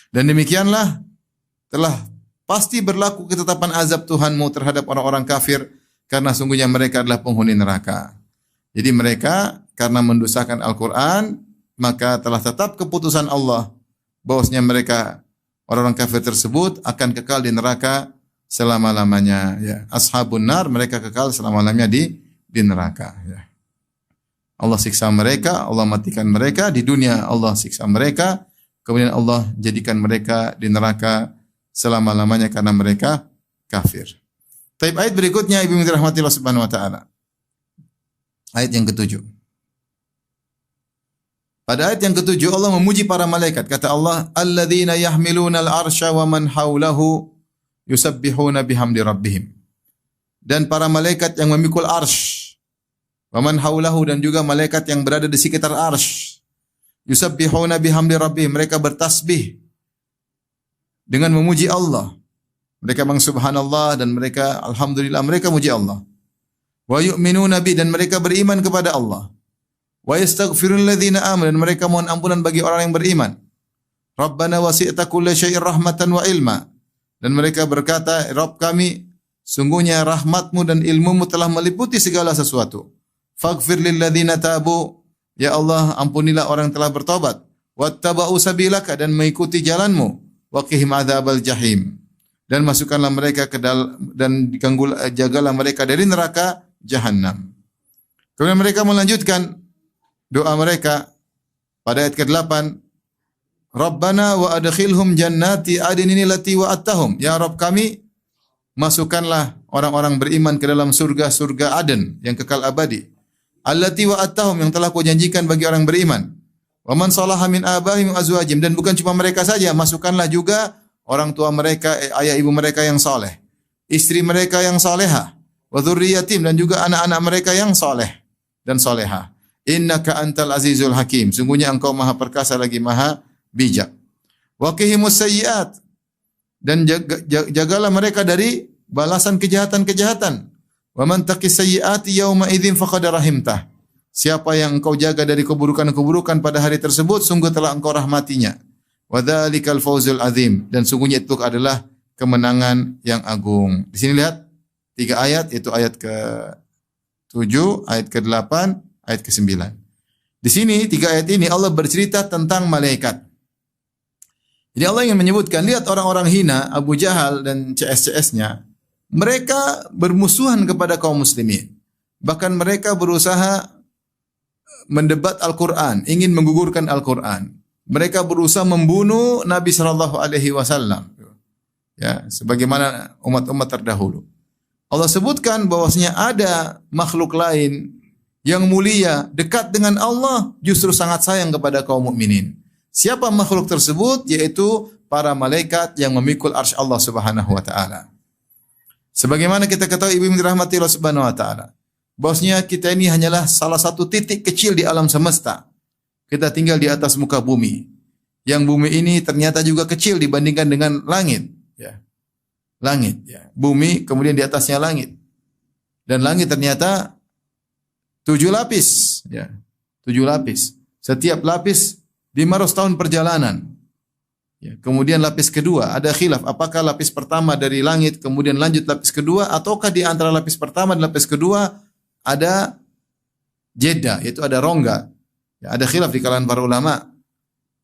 Dan demikianlah telah pasti berlaku ketetapan azab Tuhanmu terhadap orang-orang kafir, karena sungguhnya mereka adalah penghuni neraka. Jadi mereka karena mendustakan Al-Quran, maka telah tetap keputusan Allah bahwasanya mereka orang-orang kafir tersebut akan kekal di neraka selama-lamanya. Ya. Ashabun nar, mereka kekal selama-lamanya di neraka. Ya. Allah siksa mereka, Allah matikan mereka di dunia, Allah siksa mereka, kemudian Allah jadikan mereka di neraka selama-lamanya karena mereka kafir. Taib, ayat berikutnya ibu yang dirahmati Allah Subhanahu wa taala. Ayat yang ke-7. Pada ayat yang ke-7 Allah memuji para malaikat. Kata Allah, "Alladzina yahmiluna al-arsya wa man haulahu yusabbihuna bihamdi rabbihim." Dan para malaikat yang memikul arsy, wa man haulahu, dan juga malaikat yang berada di sekitar arsy, yusabbihuna bihamdi rabbihim, mereka bertasbih dengan memuji Allah. Mereka subhanallah dan mereka alhamdulillah, mereka muji Allah. Wa yu'minuna bi, dan mereka beriman kepada Allah. Wa yastaghfirul ladzina amanu, dan mereka mohon ampunan bagi orang yang beriman. Rabbana wasi'ta kulla syai'in rahmatan wa ilma, dan mereka berkata, Rabb kami, sungguhnya rahmatmu dan ilmumu telah meliputi segala sesuatu. Faghfir lil ladzina tabu, ya Allah ampunilah orang yang telah bertobat. Wattaba'u sabilaka, dan mengikuti jalanmu. Wa qihim adzabal jahim, dan masukkanlah mereka ke dalam, dan jagalah mereka dari neraka Jahannam. Kemudian mereka melanjutkan doa mereka pada ayat ke-8, Rabbana wa adkhilhum jannati adnin allati wa'adtahum. Ya Rabb kami, masukkanlah orang-orang beriman ke dalam surga-surga Aden yang kekal abadi. Allati wa'adtahum, yang telah Kau janjikan bagi orang beriman. Wa man salaha min abahim wa azwajim, dan bukan cuma mereka saja, masukkanlah juga orang tua mereka, ayah ibu mereka yang saleh, istri mereka yang salehah, wa dzurriyyatim, dan juga anak-anak mereka yang saleh dan salehah. Innaka antal azizul hakim, sungguhnya Engkau maha perkasa lagi maha bijak. Wa qihimus sayyiat, dan jagalah mereka dari balasan kejahatan-kejahatan. Wa man taqis sayyiati yauma idzin faqad rahimtah. Siapa yang Engkau jaga dari keburukan-keburukan pada hari tersebut, sungguh telah Engkau rahmatinya. Wa dzalikal fawzul azim, dan sungguhnya itu adalah kemenangan yang agung. Di sini lihat 3 ayat, yaitu ayat ke-7, ayat ke-8, ayat ke-9. Di sini 3 ayat ini Allah bercerita tentang malaikat. Jadi Allah ingin menyebutkan, lihat orang-orang hina, Abu Jahal dan CS-CS-nya, mereka bermusuhan kepada kaum muslimin. Bahkan mereka berusaha mendebat Al-Quran, ingin menggugurkan Al-Quran. Mereka berusaha membunuh Nabi sallallahu alaihi wasallam. Ya, sebagaimana umat-umat terdahulu. Allah sebutkan bahwasanya ada makhluk lain yang mulia, dekat dengan Allah, justru sangat sayang kepada kaum mukminin. Siapa makhluk tersebut? Yaitu para malaikat yang memikul arsy Allah Subhanahu wa taala. Sebagaimana kita ketahui ibu dirahmati Allah Subhanahu wa taala, bahwasanya kita ini hanyalah salah satu titik kecil di alam semesta. Kita tinggal di atas muka bumi. Yang bumi ini ternyata juga kecil dibandingkan dengan langit, ya. Langit, ya. Bumi, kemudian di atasnya langit. Dan langit ternyata 7 lapis, ya. 7 lapis. Setiap lapis 500 tahun perjalanan. Ya. Kemudian lapis kedua, ada khilaf. Apakah lapis pertama dari langit, kemudian lanjut lapis kedua, ataukah di antara lapis pertama dan lapis kedua ada jeda, yaitu ada rongga. Ya, ada khilaf di kalangan para ulama.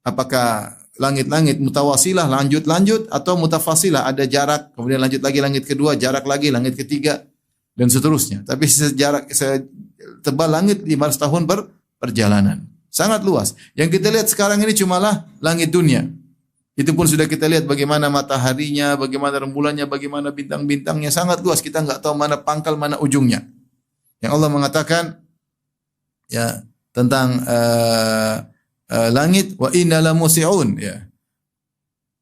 Apakah langit-langit mutawasilah, lanjut-lanjut, atau mutafasilah, ada jarak, kemudian lanjut lagi langit kedua, jarak lagi langit ketiga, dan seterusnya. Tapi tebal langit 500 tahun perjalanan. Sangat luas. Yang kita lihat sekarang ini cumalah langit dunia. Itu pun sudah kita lihat bagaimana mataharinya, bagaimana rembulannya, bagaimana bintang-bintangnya, sangat luas. Kita enggak tahu mana pangkal, mana ujungnya. Yang Allah mengatakan ya tentang langit, wa inna lamusi'un, ya.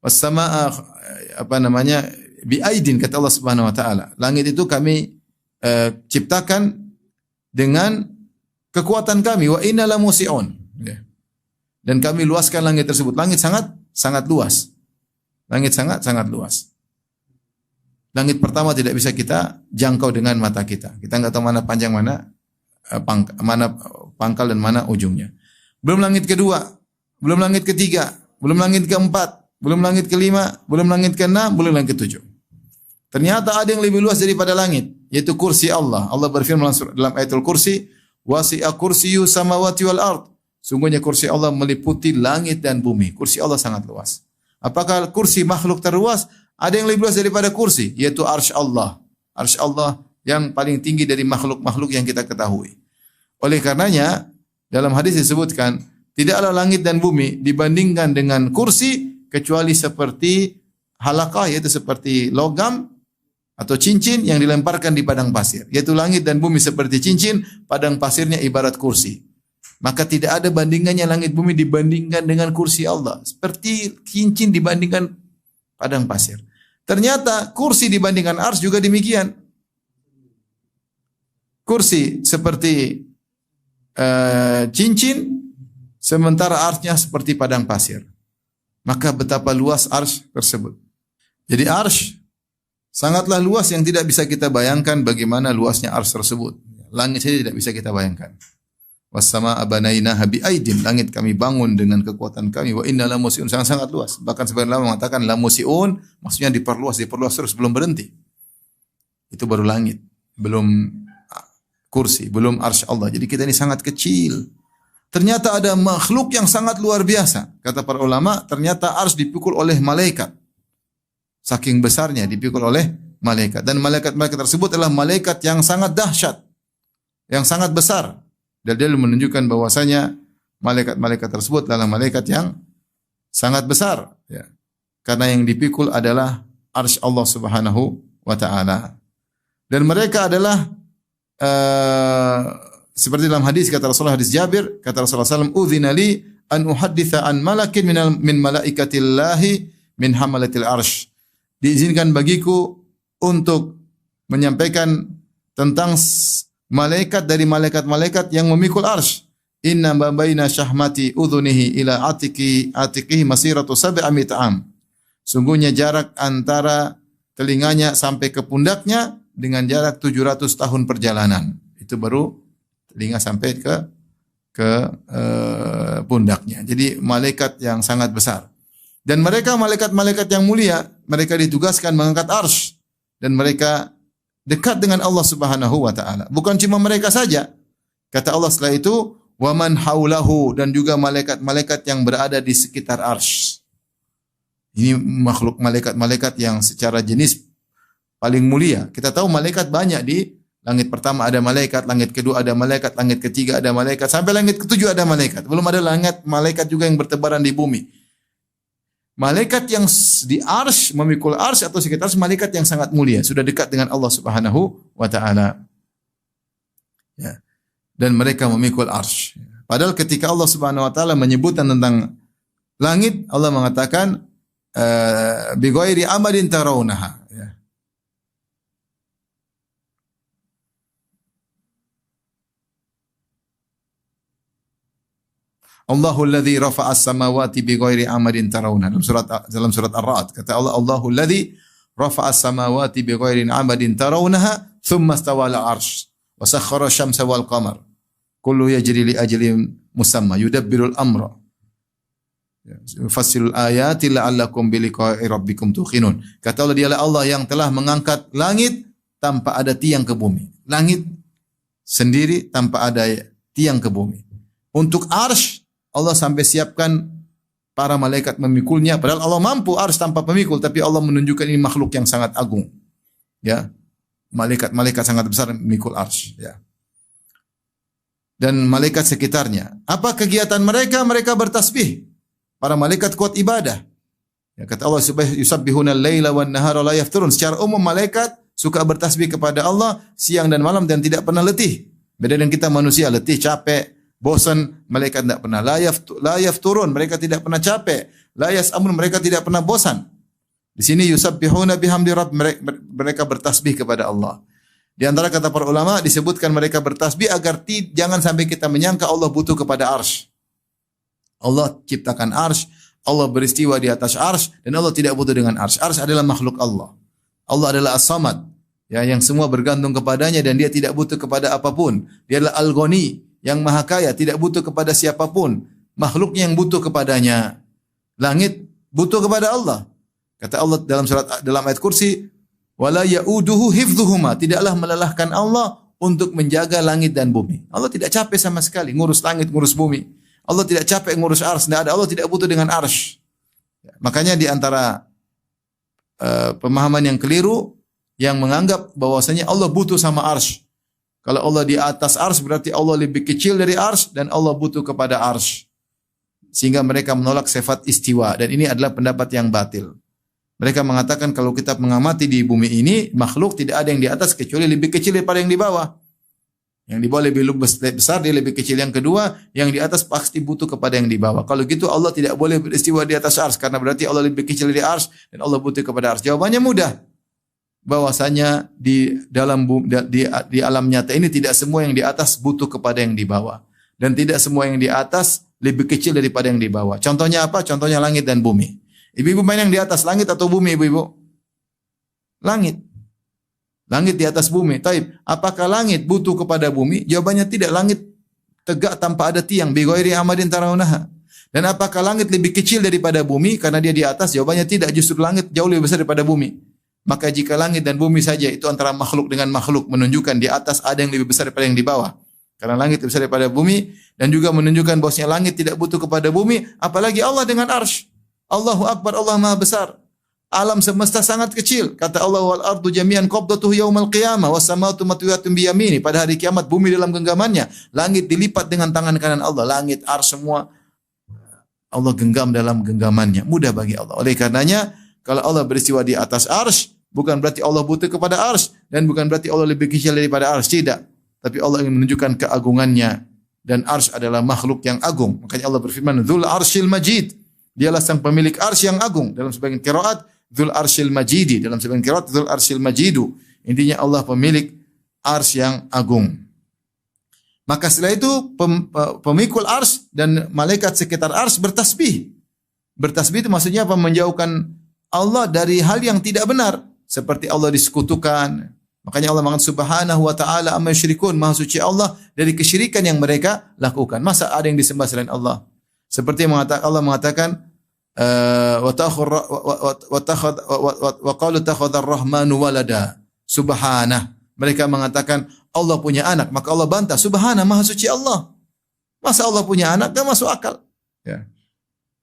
Was samaa bi aidin, kata Allah Subhanahu wa taala. Langit itu kami ciptakan dengan kekuatan kami, wa inna lamusi'un, ya. Dan kami luaskan langit tersebut. Langit sangat luas. Langit sangat luas. Langit pertama tidak bisa kita jangkau dengan mata kita. Kita enggak tahu mana panjang, mana pangkal dan mana ujungnya. Belum langit kedua, belum langit ketiga, belum langit keempat, belum langit kelima, belum langit keenam, belum langit ketujuh. Ternyata ada yang lebih luas daripada langit, yaitu kursi Allah. Allah berfirman dalam ayatul kursi, wasi'a kursiyyu samawati wal ard. Sungguhnya kursi Allah meliputi langit dan bumi. Kursi Allah sangat luas. Apakah kursi makhluk terluas? Ada yang lebih luas daripada kursi, yaitu arsy Allah. Arsy Allah yang paling tinggi dari makhluk-makhluk yang kita ketahui. Oleh karenanya, dalam hadis disebutkan, tidaklah langit dan bumi dibandingkan dengan kursi, kecuali seperti halaqah, yaitu seperti logam atau cincin yang dilemparkan di padang pasir. Yaitu langit dan bumi seperti cincin, padang pasirnya ibarat kursi. Maka tidak ada bandingannya langit bumi dibandingkan dengan kursi Allah. Seperti cincin dibandingkan padang pasir. Ternyata kursi dibandingkan arsy juga demikian. Kursi seperti cincin, sementara arsy-nya seperti padang pasir. Maka betapa luas arsy tersebut. Jadi arsy sangatlah luas yang tidak bisa kita bayangkan bagaimana luasnya arsy tersebut. Langit saja tidak bisa kita bayangkan. Was-samaa'a banainaha bi'aidin, langit kami bangun dengan kekuatan kami, wa inna lamusi'un, sangat luas. Bahkan sebagian ulama mengatakan lamusi'un maksudnya diperluas terus belum berhenti. Itu baru langit, belum kursi, belum arsy Allah. Jadi kita ini sangat kecil. Ternyata ada makhluk yang sangat luar biasa. Kata para ulama, ternyata arsy dipikul oleh malaikat. Saking besarnya dipikul oleh malaikat, dan malaikat-malaikat tersebut adalah malaikat yang sangat dahsyat, yang sangat besar. Dalil menunjukkan bahwasanya malaikat-malaikat tersebut adalah malaikat yang sangat besar, ya. Karena yang dipikul adalah arsy Allah Subhanahu wa taala. Dan mereka adalah seperti dalam hadis kata Rasulullah, hadis Jabir, kata Rasulullah SAW, "Udzina li an uhadditsa an malakin min malaikatillahi min hamalatil arsy." Diizinkan bagiku untuk menyampaikan tentang malaikat dari malaikat-malaikat yang memikul arsy. Inna ma baina syahmati udhunihi ila atiqihi masiratu sab'amit am. Sungguhnya jarak antara telinganya sampai ke pundaknya dengan jarak 700 tahun perjalanan. Itu baru telinga sampai ke pundaknya. Jadi malaikat yang sangat besar. Dan mereka malaikat-malaikat yang mulia, mereka ditugaskan mengangkat arsy, dan mereka dekat dengan Allah Subhanahu wa taala. Bukan cuma mereka saja. Kata Allah setelah itu, wa man haulahu, dan juga malaikat-malaikat yang berada di sekitar arsy. Ini makhluk malaikat-malaikat yang secara jenis paling mulia. Kita tahu malaikat banyak, di langit pertama ada malaikat, langit kedua ada malaikat, langit ketiga ada malaikat, sampai langit ketujuh ada malaikat. Belum ada malaikat juga yang bertebaran di bumi. Malaikat yang di arsy, memikul arsy atau sekitar arsy, malaikat yang sangat mulia, sudah dekat dengan Allah Subhanahu wa taala. Ya. Dan mereka memikul arsy. Padahal ketika Allah Subhanahu wa taala menyebutkan tentang langit, Allah mengatakan bi ghairi amadin tarawunaha, ya. Allahul ladzi rafa'a as-samawati bighairi amadin tarawna. Dalam surat Ar-Ra'd kata Allah, Allahul ladzi rafa'a as-samawati bighairi amadin tarawnaha thumma istawa 'ala al-'arsy wa sakhkhara asy-syamsa wal qamar kullu yajri li ajalin musamma yudabbirul amra yufassilul ayati la'allakum bi liqa'i rabbikum tuqinun. Kata Allah, dialah Allah yang telah mengangkat langit tanpa ada tiang ke bumi. Langit sendiri tanpa ada tiang ke bumi. Untuk arsy Allah sampai siapkan para malaikat memikulnya. Padahal Allah mampu arsy tanpa pemikul, tapi Allah menunjukkan ini makhluk yang sangat agung. Ya, malaikat-malaikat sangat besar memikul arsy. Ya. dan malaikat sekitarnya. Apa kegiatan mereka? Mereka bertasbih. Para malaikat kuat ibadah. Ya, kata Allah yusabbihuna al-laila wan nahara la yafturun. Secara umum malaikat suka bertasbih kepada Allah siang dan malam dan tidak pernah letih. Beda dengan kita manusia, letih, capek, bosan. Malaikat tidak pernah. La yafturun, mereka tidak pernah capek. La yas'amun, mereka tidak pernah bosan. Di sini yusabbihuna bihamdi rabb, mereka bertasbih kepada Allah. Di antara kata para ulama disebutkan mereka bertasbih agar jangan sampai kita menyangka Allah butuh kepada arsy. Allah ciptakan arsy, Allah beristiwa di atas arsy, dan Allah tidak butuh dengan arsy. Arsy adalah makhluk Allah. Allah adalah As-Samad, ya, yang semua bergantung kepadanya dan dia tidak butuh kepada apapun. Dia adalah Al-Ghani, yang maha kaya, tidak butuh kepada siapapun. Makhluknya yang butuh kepadanya. Langit butuh kepada Allah. Kata Allah dalam ayat kursi, wala ya'uduhu hifdhuhuma, tidaklah melelahkan Allah untuk menjaga langit dan bumi. Allah tidak capek sama sekali ngurus langit, ngurus bumi. Allah tidak capek ngurus arsy, tidak ada. Allah tidak butuh dengan arsy. Makanya di antara pemahaman yang keliru yang menganggap bahwasanya Allah butuh sama arsy. Kalau Allah di atas arsy berarti Allah lebih kecil dari arsy dan Allah butuh kepada arsy. Sehingga mereka menolak sifat istiwa, dan ini adalah pendapat yang batil. Mereka mengatakan kalau kita mengamati di bumi ini, makhluk tidak ada yang di atas kecuali lebih kecil daripada yang di bawah. Yang di bawah lebih besar, dia lebih kecil. Yang kedua, yang di atas pasti butuh kepada yang di bawah. Kalau gitu Allah tidak boleh beristiwa di atas arsy, karena berarti Allah lebih kecil dari arsy dan Allah butuh kepada arsy. Jawabannya mudah. Bahwasanya di alam nyata ini tidak semua yang di atas butuh kepada yang di bawah. Dan tidak semua yang di atas lebih kecil daripada yang di bawah. Contohnya apa? Contohnya langit dan bumi. Ibu-ibu main yang di atas langit atau bumi, ibu-ibu? Langit. Langit di atas bumi. Taib, apakah langit butuh kepada bumi? Jawabannya tidak. Langit tegak tanpa ada tiang. Bi ghairi amadin tarawunaha. Dan apakah langit lebih kecil daripada bumi karena dia di atas? Jawabannya tidak. Justru langit jauh lebih besar daripada bumi. Maka jika langit dan bumi saja itu antara makhluk dengan makhluk, menunjukkan di atas ada yang lebih besar daripada yang di bawah. Karena langit lebih besar daripada bumi, dan juga menunjukkan bahwasanya langit tidak butuh kepada bumi, apalagi Allah dengan arsy. Allahu Akbar, Allah Maha Besar. Alam semesta sangat kecil. Kata Allah, wal ardu jami'an qabdatuhu yaumal qiyamah was samawati matwiyatun bi yamini. Pada hari kiamat bumi dalam genggamannya, langit dilipat dengan tangan kanan Allah. Langit, arsy, semua Allah genggam dalam genggamannya. Mudah bagi Allah. Oleh karenanya, kalau Allah beristiwa di atas arsy, bukan berarti Allah butuh kepada arsy, dan bukan berarti Allah lebih kecil daripada arsy. Tidak. Tapi Allah ingin menunjukkan keagungannya, dan arsy adalah makhluk yang agung. Makanya Allah berfirman, Dzul Arsyil Majid. Dialah sang pemilik arsy yang agung. Dalam sebagian qiraat Dzul Arsyil Majidi, dalam sebagian qiraat Dzul Arsyil Majidu. Intinya Allah pemilik arsy yang agung. Maka setelah itu pemikul arsy dan malaikat sekitar arsy bertasbih. Bertasbih itu maksudnya apa? Menjauhkan Allah dari hal yang tidak benar, seperti Allah disekutukan. Makanya Allah mengatakan subhanahu wa ta'ala amma yusyrikun, maha suci Allah dari kesyirikan yang mereka lakukan. Masa ada yang disembah selain Allah? Seperti Allah mengatakan wa qalu takhadhar rahmanu walada. Subhanah. Mereka mengatakan Allah punya anak, maka Allah bantah, subhanah, maha suci Allah. Masa Allah punya anak? Enggak masuk akal. Ya.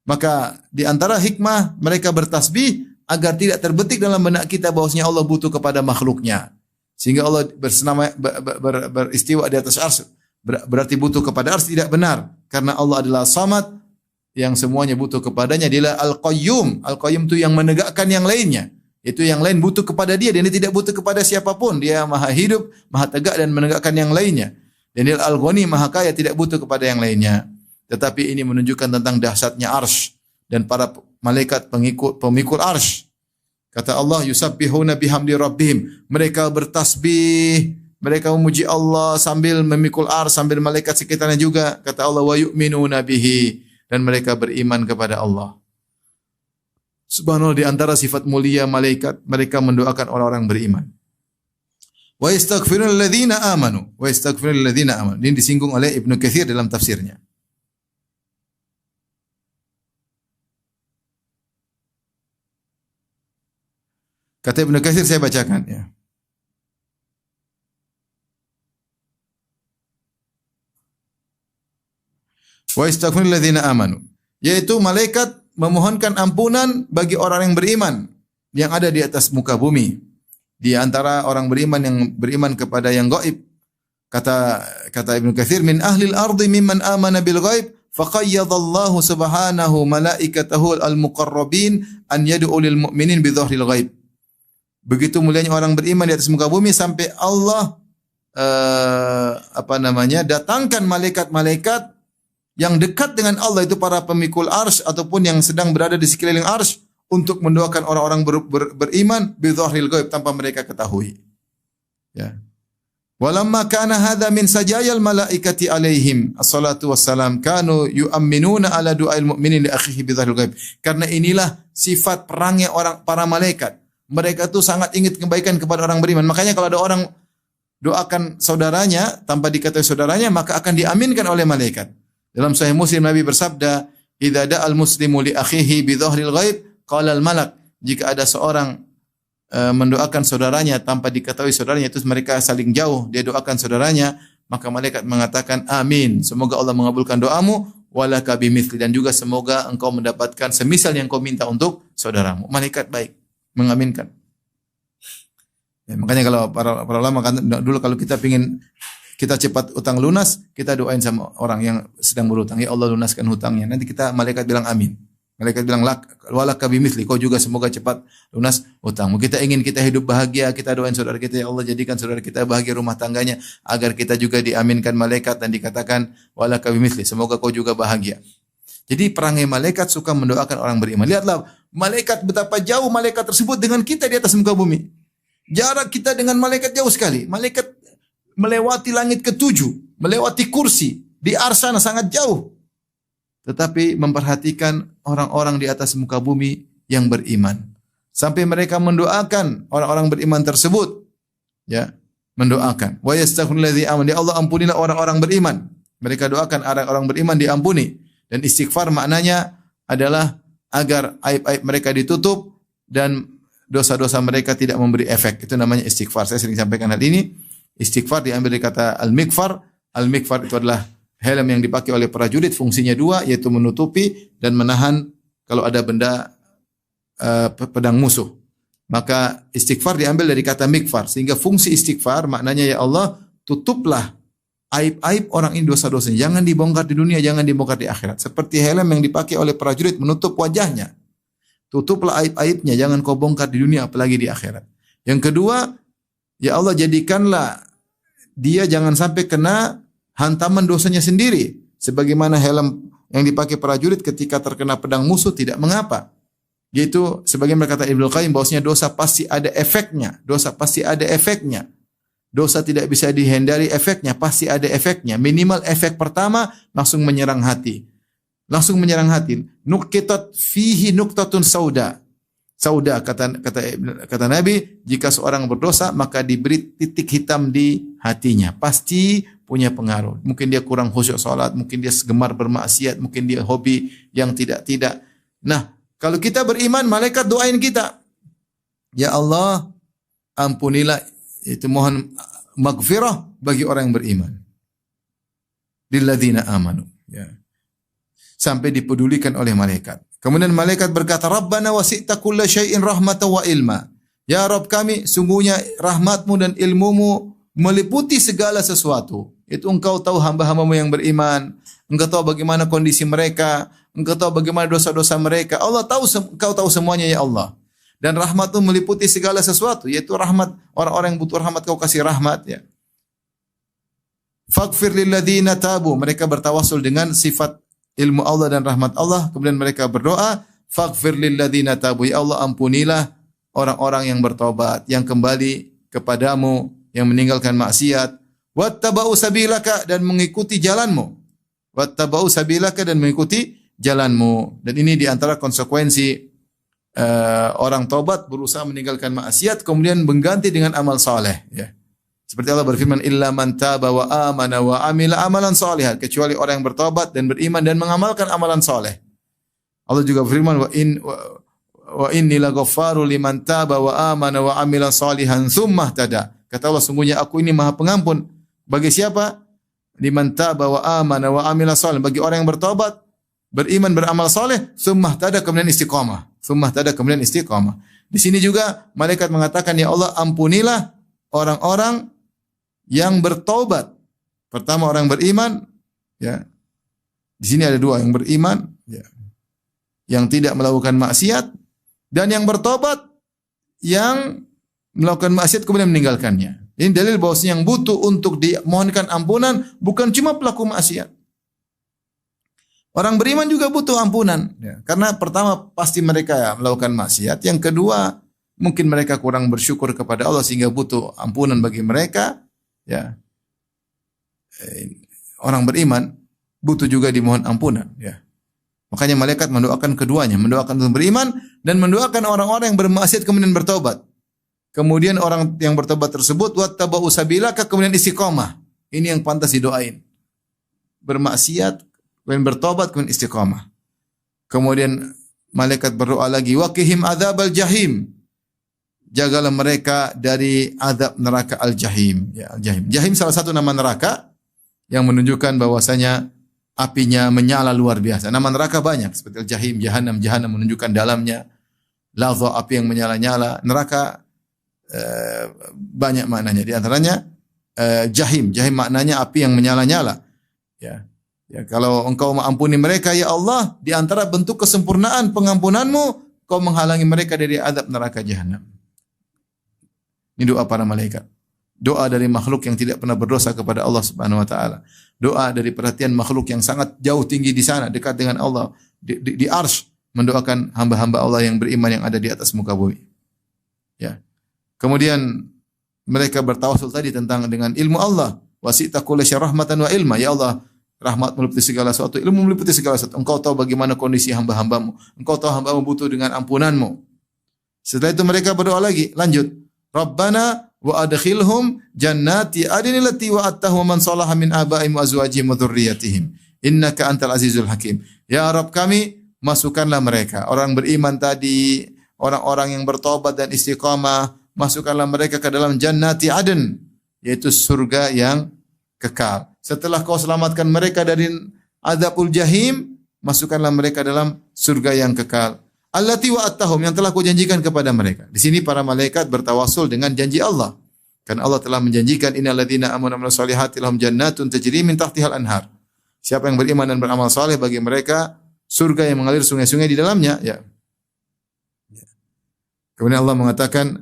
Maka di antara hikmah mereka bertasbih agar tidak terbetik dalam benak kita bahwasanya Allah butuh kepada makhluknya. Sehingga Allah beristiwa di atas arsy berarti butuh kepada arsy, tidak benar. Karena Allah adalah Samad yang semuanya butuh kepadanya. Dia adalah Al-Qayyum. Al-Qayyum itu yang menegakkan yang lainnya. Itu yang lain butuh kepada dia, dan dia tidak butuh kepada siapapun. Dia maha hidup, maha tegak dan menegakkan yang lainnya. Dan dia Al-Ghani, maha kaya, tidak butuh kepada yang lainnya. Tetapi ini menunjukkan tentang dahsyatnya arsy dan para malaikat pemikul arsy. Kata Allah, yusabbihuna bihamdi rabbihim. Mereka bertasbih, mereka memuji Allah sambil memikul arsy, sambil malaikat sekitarnya juga. Kata Allah, wa yu'minuna bihi, dan mereka beriman kepada Allah. Subhanallah, di antara sifat mulia malaikat, mereka mendoakan orang-orang beriman. Wa yastaghfiruna ladzina amanu, wa yastaghfiruna ladzina amanu. Ini disinggung oleh Ibnu Katsir dalam tafsirnya. Kata Ibnu Katsir, saya bacakan ya. Wa yastaghfiruna ladzina amanu, yaitu malaikat memohonkan ampunan bagi orang yang beriman yang ada di atas muka bumi. Di antara orang beriman yang beriman kepada yang gaib, Kata Ibnu Katsir, min ahlil ardi mimman amana bil ghaib faqayyadallahu subhanahu malaikatahu al-muqarrabin an yad'u lil mu'minin bi dhahril ghaib. Begitu mulianya orang beriman di atas muka bumi sampai Allah datangkan malaikat-malaikat yang dekat dengan Allah, itu para pemikul arsy ataupun yang sedang berada di sekeliling arsy, untuk mendoakan orang-orang beriman bi dhahril ghaib, tanpa mereka ketahui. Ya. Walamma kana hadha min sajayal malaikati alaihim assalatu wassalam kanu yu'minuna ala du'ail mu'minin li akhihi bi dhahril ghaib. Karena inilah sifat perangnya para malaikat. Mereka itu sangat ingin kebaikan kepada orang beriman. Makanya kalau ada orang doakan saudaranya tanpa diketahui saudaranya, maka akan diaminkan oleh malaikat. Dalam Sahih Muslim Nabi bersabda, "Idza da'al muslimu li akhihi bi dhahril ghaib, qala al malak." Jika ada seorang mendoakan saudaranya tanpa diketahui saudaranya, itu mereka saling jauh, dia doakan saudaranya, maka malaikat mengatakan amin, semoga Allah mengabulkan doamu, walaka bimithli, dan juga semoga engkau mendapatkan semisal yang kau minta untuk saudaramu. Malaikat baik mengaminkan. Ya, makanya kalau para ulama kan dulu, kalau kita ingin kita cepat utang lunas, kita doain sama orang yang sedang berutang, ya Allah lunaskan hutangnya. Nanti malaikat bilang amin. Malaikat bilang walaka bimithli, kau juga semoga cepat lunas hutangmu. Kita ingin kita hidup bahagia, kita doain saudara kita, ya Allah jadikan saudara kita bahagia rumah tangganya, agar kita juga diaminkan malaikat dan dikatakan walaka bimithli, semoga kau juga bahagia. Jadi perangai malaikat suka mendoakan orang beriman. Lihatlah malaikat, betapa jauh malaikat tersebut dengan kita di atas muka bumi. Jarak kita dengan malaikat jauh sekali. Malaikat melewati langit ketujuh, melewati kursi, di arsana sangat jauh. Tetapi memperhatikan orang-orang di atas muka bumi yang beriman. Sampai mereka mendoakan orang-orang beriman tersebut. Ya, mendoakan. Wa yastaghfirul ladzi amanu. Ya Allah, ampunilah orang-orang beriman. Mereka doakan orang-orang beriman diampuni. Dan istighfar maknanya adalah agar aib-aib mereka ditutup dan dosa-dosa mereka tidak memberi efek. Itu namanya istighfar. Saya sering sampaikan hal ini. Istighfar diambil dari kata al-mikfar. Al-mikfar itu adalah helm yang dipakai oleh prajurit, fungsinya dua, yaitu menutupi dan menahan kalau ada benda pedang musuh. Maka istighfar diambil dari kata mikfar, sehingga fungsi istighfar maknanya, ya Allah, tutuplah aib-aib orang ini, dosa-dosanya. Jangan dibongkar di dunia, jangan dibongkar di akhirat. Seperti helm yang dipakai oleh prajurit menutup wajahnya. Tutuplah aib-aibnya, jangan kau bongkar di dunia apalagi di akhirat. Yang kedua, ya Allah, jadikanlah dia jangan sampai kena hantaman dosanya sendiri, sebagaimana helm yang dipakai prajurit ketika terkena pedang musuh tidak mengapa. Yaitu sebagaimana kata Ibnu Qayyim, bahwasanya dosa pasti ada efeknya. Dosa pasti ada efeknya. Dosa tidak bisa dihindari efeknya, pasti ada efeknya. Minimal efek pertama langsung menyerang hati. Langsung menyerang hati. Nuqitat fihi nuqtatun sauda. Sauda kata Nabi, jika seorang berdosa maka diberi titik hitam di hatinya. Pasti punya pengaruh. Mungkin dia kurang khusyuk salat, mungkin dia gemar bermaksiat, mungkin dia hobi yang tidak-tidak. Nah, kalau kita beriman, malaikat doain kita. Ya Allah, ampunilah, itu mohon maghfirah bagi orang yang beriman. Lilladzina amanu. Ya. Sampai dipedulikan oleh malaikat. Kemudian malaikat berkata, Rabbana wasi'ta kulla syai'in rahmatan wa ilma. Ya Rabb kami, sungguhnya rahmatmu dan ilmumu meliputi segala sesuatu. Itu engkau tahu hamba-hambamu yang beriman. Engkau tahu bagaimana kondisi mereka. Engkau tahu bagaimana dosa-dosa mereka. Allah tahu, engkau tahu semuanya, ya Allah. Dan rahmatmu meliputi segala sesuatu. Yaitu rahmat, orang-orang yang butuh rahmat kau kasih rahmat. Ya. Faghfir lilladzina tabu. Mereka bertawasul dengan sifat ilmu Allah dan rahmat Allah. Kemudian mereka berdoa, faghfir lilladzina tabu. Ya Allah, ampunilah orang-orang yang bertobat, yang kembali kepadamu, yang meninggalkan maksiat. Wattaba'u sabilaka, dan mengikuti jalanmu. Wattaba'u sabilaka, dan mengikuti jalanmu. Dan ini diantara konsekuensi orang tobat berusaha meninggalkan maksiat kemudian mengganti dengan amal saleh. Ya. Seperti Allah berfirman, illa man taba wa amana wa amila amalan salihan, kecuali orang yang bertobat dan beriman dan mengamalkan amalan saleh. Allah juga berfirman, wa inni laghaffaru liman taba wa amana wa amila salihan tsumma ihtada. Kata Allah, sungguhnya aku ini Maha Pengampun bagi siapa? Liman taba wa amana wa amila salihan, bagi orang yang bertobat, beriman, beramal saleh, tsumma ihtada, kemudian istiqamah. Tsumma ihtada, kemudian istiqamah. Di sini juga malaikat mengatakan, ya Allah, ampunilah orang-orang yang bertobat Pertama orang beriman, ya. Di sini ada dua, yang beriman, ya, yang tidak melakukan maksiat, dan yang bertobat, yang melakukan maksiat kemudian meninggalkannya. Ini dalil bahwasanya yang butuh untuk dimohonkan ampunan bukan cuma pelaku maksiat. Orang beriman juga butuh ampunan. Ya. Karena pertama pasti mereka melakukan maksiat. Yang kedua mungkin mereka kurang bersyukur kepada Allah sehingga butuh ampunan bagi mereka. Ya. Orang beriman butuh juga dimohon ampunan. Ya. Makanya malaikat mendoakan keduanya. Mendoakan orang beriman dan mendoakan orang-orang yang bermaksiat kemudian bertobat. Kemudian orang yang bertobat tersebut wattaba'u sabilaka kemudian istiqamah. Ini yang pantas didoain. Bermaksiat, kemudian bertobat, kemudian istiqamah. Kemudian malaikat berdoa lagi, waqihim adzabal jahim. Jagalah mereka dari azab neraka al-jahim. Ya, al-jahim. Jahim salah satu nama neraka yang menunjukkan bahwasanya apinya menyala luar biasa. Nama neraka banyak seperti al-jahim, jahannam, jahannam menunjukkan dalamnya lazza, api yang menyala-nyala. Neraka banyak maknanya. Di antaranya jahim. Jahim maknanya api yang menyala-nyala. Ya. Ya, kalau engkau mengampuni mereka ya Allah, di antara bentuk kesempurnaan pengampunanmu, kau menghalangi mereka dari azab neraka jahanam. Ini doa para malaikat. Doa dari makhluk yang tidak pernah berdosa kepada Allah Subhanahu wa taala. Doa dari perhatian makhluk yang sangat jauh tinggi di sana, dekat dengan Allah, di arsy, mendoakan hamba-hamba Allah yang beriman yang ada di atas muka bumi. Ya. Kemudian mereka bertawasul tadi tentang dengan ilmu Allah. Wasi'ta kulla syai' rahmatan wa ilma. Ya Allah, rahmat meliputi segala sesuatu, ilmu meliputi segala sesuatu. Engkau tahu bagaimana kondisi hamba-hambamu. Engkau tahu hamba-mu butuh dengan ampunanmu. Setelah itu mereka berdoa lagi. Lanjut. Rabbana wa adkhilhum jannati adnin allati wa'adtahum man salaha min abaihim wa azwajihim wa dzurriyyatihim. Innaka antal azizul hakim. Ya Rabb kami, masukkanlah mereka. Orang beriman tadi, orang-orang yang bertobat dan istiqamah, masukkanlah mereka ke dalam jannati adn, yaitu surga yang kekal. Setelah kau selamatkan mereka dari azabul jahim, masukkanlah mereka dalam surga yang kekal. Allati wa'adtahum, yang telah kau janjikan kepada mereka. Di sini para malaikat bertawasul dengan janji Allah. Karena Allah telah menjanjikan innal ladzina amanu wa amilus solihati lahum jannatun tajri min tahtihal anhar. Siapa yang beriman dan beramal saleh bagi mereka surga yang mengalir sungai-sungai di dalamnya, ya. Kemudian Allah mengatakan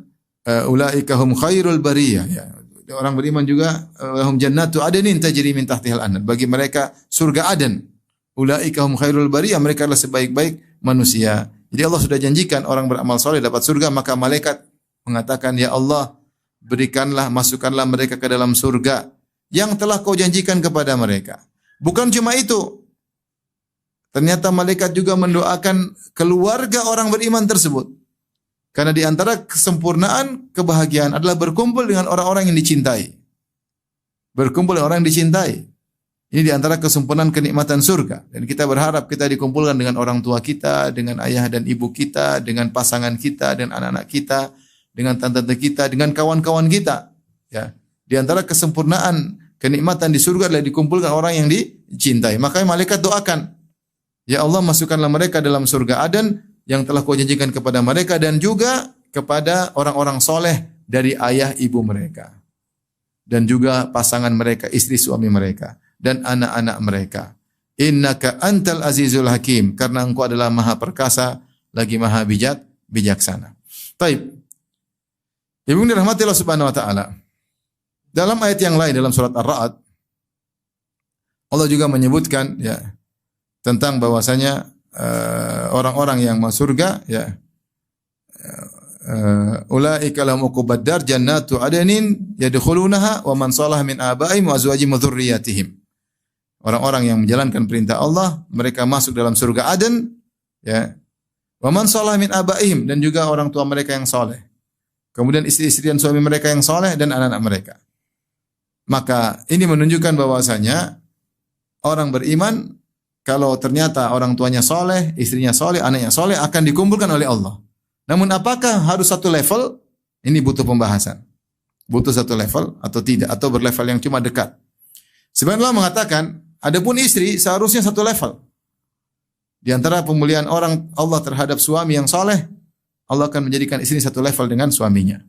ulaika hum khairul bariyah, ya. Orang beriman juga lahum jannatu adnin tajri min tahtihal anhar. Bagi mereka surga Aden. Ulaika hum khairul bariyah, mereka adalah sebaik-baik manusia. Jadi Allah sudah janjikan orang beramal saleh dapat surga, maka malaikat mengatakan, ya Allah, berikanlah, masukkanlah mereka ke dalam surga yang telah kau janjikan kepada mereka. Bukan cuma itu. Ternyata malaikat juga mendoakan keluarga orang beriman tersebut. Karena di antara kesempurnaan kebahagiaan adalah berkumpul dengan orang-orang yang dicintai. Berkumpul dengan orang yang dicintai. Ini di antara kesempurnaan kenikmatan surga. Dan kita berharap kita dikumpulkan dengan orang tua kita, dengan ayah dan ibu kita, dengan pasangan kita, dengan anak-anak kita, dengan tante-tante kita, dengan kawan-kawan kita. Ya. Di antara kesempurnaan kenikmatan di surga adalah dikumpulkan orang yang dicintai. Makanya malaikat doakan, ya Allah, masukkanlah mereka dalam surga Aden yang telah kau janjikan kepada mereka dan juga kepada orang-orang soleh dari ayah ibu mereka. Dan juga pasangan mereka, istri suami mereka. Dan anak-anak mereka. Innaka antal azizul hakim. Karena engkau adalah maha perkasa, lagi maha bijaksana. Taib. Ibu dirahmati Allah Subhanahu wa taala. Dalam ayat yang lain dalam surat Ar-Ra'd, Allah juga menyebutkan ya tentang bahwasanya orang-orang yang masuk surga ya ulaika lahum uqubad dar jannatu adnin yadkhulunaha wa man salaha min abaihim wa azwajihim wa dzurriyyatihim. Orang-orang yang menjalankan perintah Allah, mereka masuk dalam surga Aden, ya. Wa man salaha min abaihim, dan juga orang tua mereka yang saleh. Kemudian istri-istri dan suami mereka yang saleh dan anak-anak mereka. Maka ini menunjukkan bahwasanya orang beriman kalau ternyata orang tuanya saleh, istrinya saleh, anaknya saleh akan dikumpulkan oleh Allah. Namun apakah harus satu level? Ini butuh pembahasan. Butuh satu level atau tidak, atau berlevel yang cuma dekat. Sebenarnya Allah mengatakan, adapun istri seharusnya satu level. Di antara pemuliaan orang Allah terhadap suami yang saleh, Allah akan menjadikan istri satu level dengan suaminya.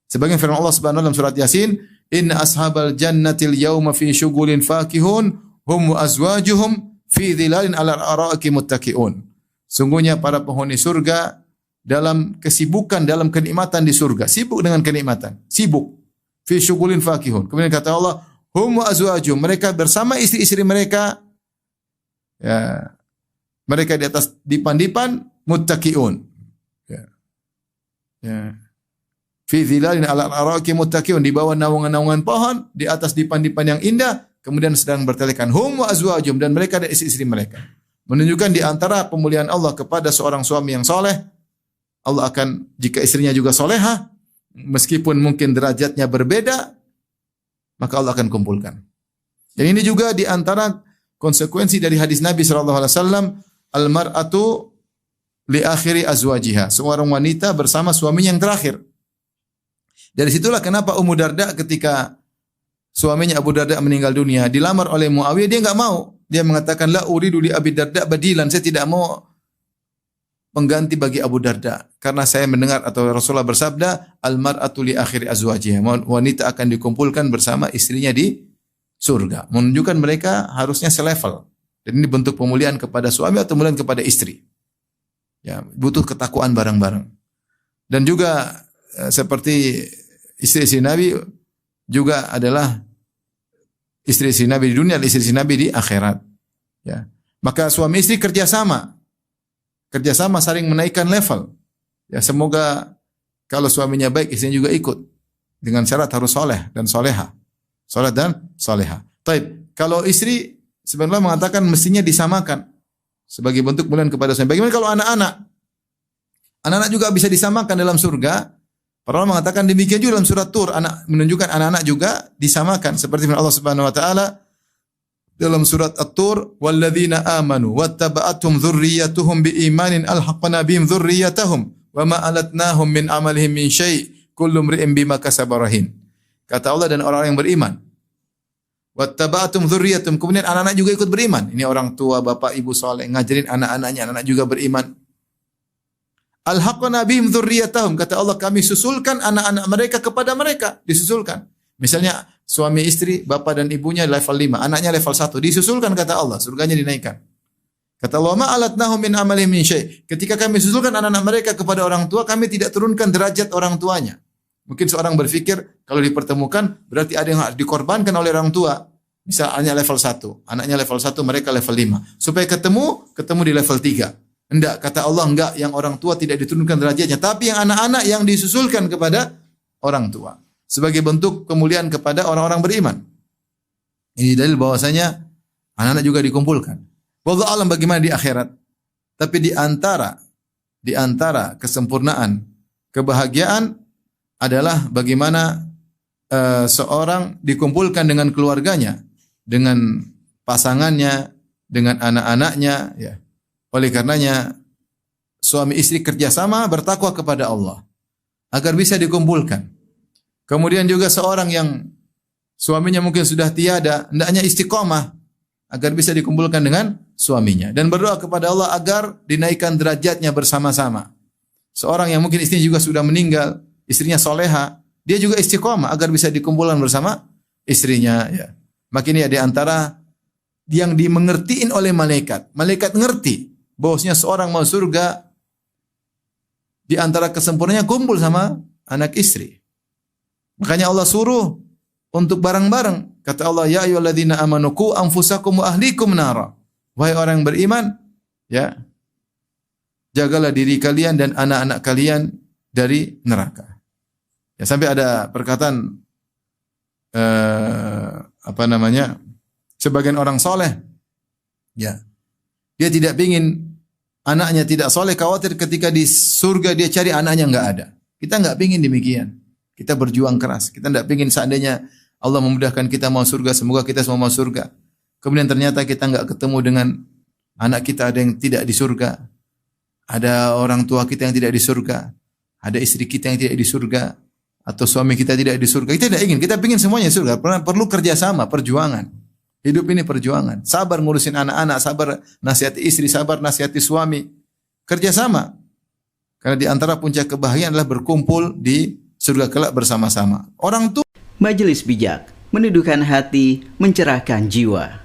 Sebagian firman Allah Subhanahu wa taala dalam surat Yasin, "Inna ashabal jannatil yauma fi syughulin fakihun hum wa azwajuhum fi dhilalin 'alal ara'iki muttaqiun." Sungguhnya para penghuni surga dalam kesibukan, dalam kenikmatan di surga, sibuk dengan kenikmatan, sibuk. Fi syughulin fakihun. Kemudian kata Allah, hum wa azwajuhum, mereka bersama istri-istri mereka, ya, mereka di atas dipan-dipan muttaqiun. Ya. Ya. Fi dhilalin 'alal ara'iki muttaqiun, di bawah naungan-naungan pohon, di atas dipan-dipan yang indah, kemudian sedang bertelekan. Hum wa azwajuhum, dan mereka dan istri-istri mereka. Menunjukkan di antara pemuliaan Allah kepada seorang suami yang soleh, Allah akan, jika istrinya juga solehah, meskipun mungkin derajatnya berbeda, maka Allah akan kumpulkan. Dan ini juga di antara konsekuensi dari hadis Nabi SAW, al-mar'atu li akhiri azwajiha, seorang wanita bersama suaminya yang terakhir. Dari situlah kenapa Ummu Darda ketika suaminya Abu Darda meninggal dunia, dilamar oleh Muawiyah, dia enggak mau. Dia mengatakan, la uridu li Abi Darda badilan, saya tidak mau pengganti bagi Abu Darda, karena saya mendengar atau Rasulullah bersabda, al-mar'atu li akhiri azwajiha, wanita akan dikumpulkan bersama istrinya di surga, menunjukkan mereka harusnya selevel. Dan ini bentuk pemuliaan kepada suami atau pemuliaan kepada istri. Ya, butuh ketakwaan bareng-bareng. Dan juga seperti istri-istri Nabi juga adalah istri-istri Nabi di dunia, istri-istri Nabi di akhirat. Ya. Maka suami istri kerjasama saling menaikkan level. Ya, semoga kalau suaminya baik, istrinya juga ikut. Dengan syarat harus soleh dan soleha. Soleh dan soleha. Taib. Kalau istri sebenarnya mengatakan mestinya disamakan sebagai bentuk pemuliaan kepada suami. Bagaimana kalau anak-anak? Anak-anak juga bisa disamakan dalam surga. Para ulama mengatakan demikian juga dalam surat Tur, menunjukkan anak-anak juga disamakan seperti firman Allah Subhanahu wa taala dalam surat At-Tur, walladzina amanu wattaba'atuhum dzurriyyatuhum biimanin alhaqna bihim dzurriyyatahum wama alatnahum min amalihim min syai' kullu imri'in bima kasaba rahin. Kata Allah, dan orang-orang yang beriman. Wattaba'atum dzurriyyatuhum, kemudian anak-anak juga ikut beriman. Ini orang tua, bapak, ibu saleh ngajarin anak-anaknya, anak-anak juga beriman. Alhaqna bihim dzurriyyatahum, kata Allah, kami susulkan anak-anak mereka kepada mereka, disusulkan. Misalnya suami istri, bapak dan ibunya level 5, anaknya level 1, disusulkan kata Allah, surganya dinaikkan. Kata Allah, ma alatnahum min amalihim min syai'. Ketika kami susulkan anak-anak mereka kepada orang tua, kami tidak turunkan derajat orang tuanya. Mungkin seorang berpikir kalau dipertemukan berarti ada yang harus dikorbankan oleh orang tua. Misalnya level 1, anaknya level 1, mereka level 5. Supaya ketemu di level 3. Enggak, kata Allah, enggak, yang orang tua tidak diturunkan derajatnya, tapi yang anak-anak yang disusulkan kepada orang tua. Sebagai bentuk kemuliaan kepada orang-orang beriman. Ini dalil bahwasanya anak-anak juga dikumpulkan. Wallahu alam bagaimana di akhirat. Tapi di antara kesempurnaan kebahagiaan adalah bagaimana seorang dikumpulkan dengan keluarganya, dengan pasangannya, dengan anak-anaknya, ya. Oleh karenanya suami istri kerjasama bertakwa kepada Allah agar bisa dikumpulkan. Kemudian juga seorang yang suaminya mungkin sudah tiada, hendaknya istiqomah agar bisa dikumpulkan dengan suaminya dan berdoa kepada Allah agar dinaikkan derajatnya bersama-sama. Seorang yang mungkin istrinya juga sudah meninggal, istrinya soleha, dia juga istiqomah agar bisa dikumpulkan bersama istrinya. Ya. Maka ini di antara yang dimengertiin oleh malaikat. Malaikat ngerti bahwasanya seorang mau surga di antara kesempurnaannya kumpul sama anak istri. Makanya Allah suruh untuk bareng-bareng. Kata Allah, ya ayyuhalladzina amanu qu anfusakum wa ahlikum nara. Wahai orang yang beriman, ya, jagalah diri kalian dan anak-anak kalian dari neraka. Ya, sampai ada perkataan sebagian orang soleh, ya, dia tidak ingin anaknya tidak soleh, khawatir ketika di surga dia cari anaknya enggak ada. Kita enggak ingin demikian. Kita berjuang keras. Kita enggak ingin seandainya Allah memudahkan kita mau surga, semoga kita semua mau surga. Kemudian ternyata kita enggak ketemu dengan anak kita, ada yang tidak di surga. Ada orang tua kita yang tidak di surga. Ada istri kita yang tidak di surga. Atau suami kita tidak di surga. Kita tidak ingin. Kita ingin semuanya surga. Perlu kerjasama, perjuangan. Hidup ini perjuangan. Sabar ngurusin anak-anak, sabar nasihati istri, sabar nasihati suami. Kerjasama. Karena di antara puncak kebahagiaan adalah berkumpul di surga kelak bersama-sama. Orang tua Majelis bijak, meneduhkan hati, mencerahkan jiwa.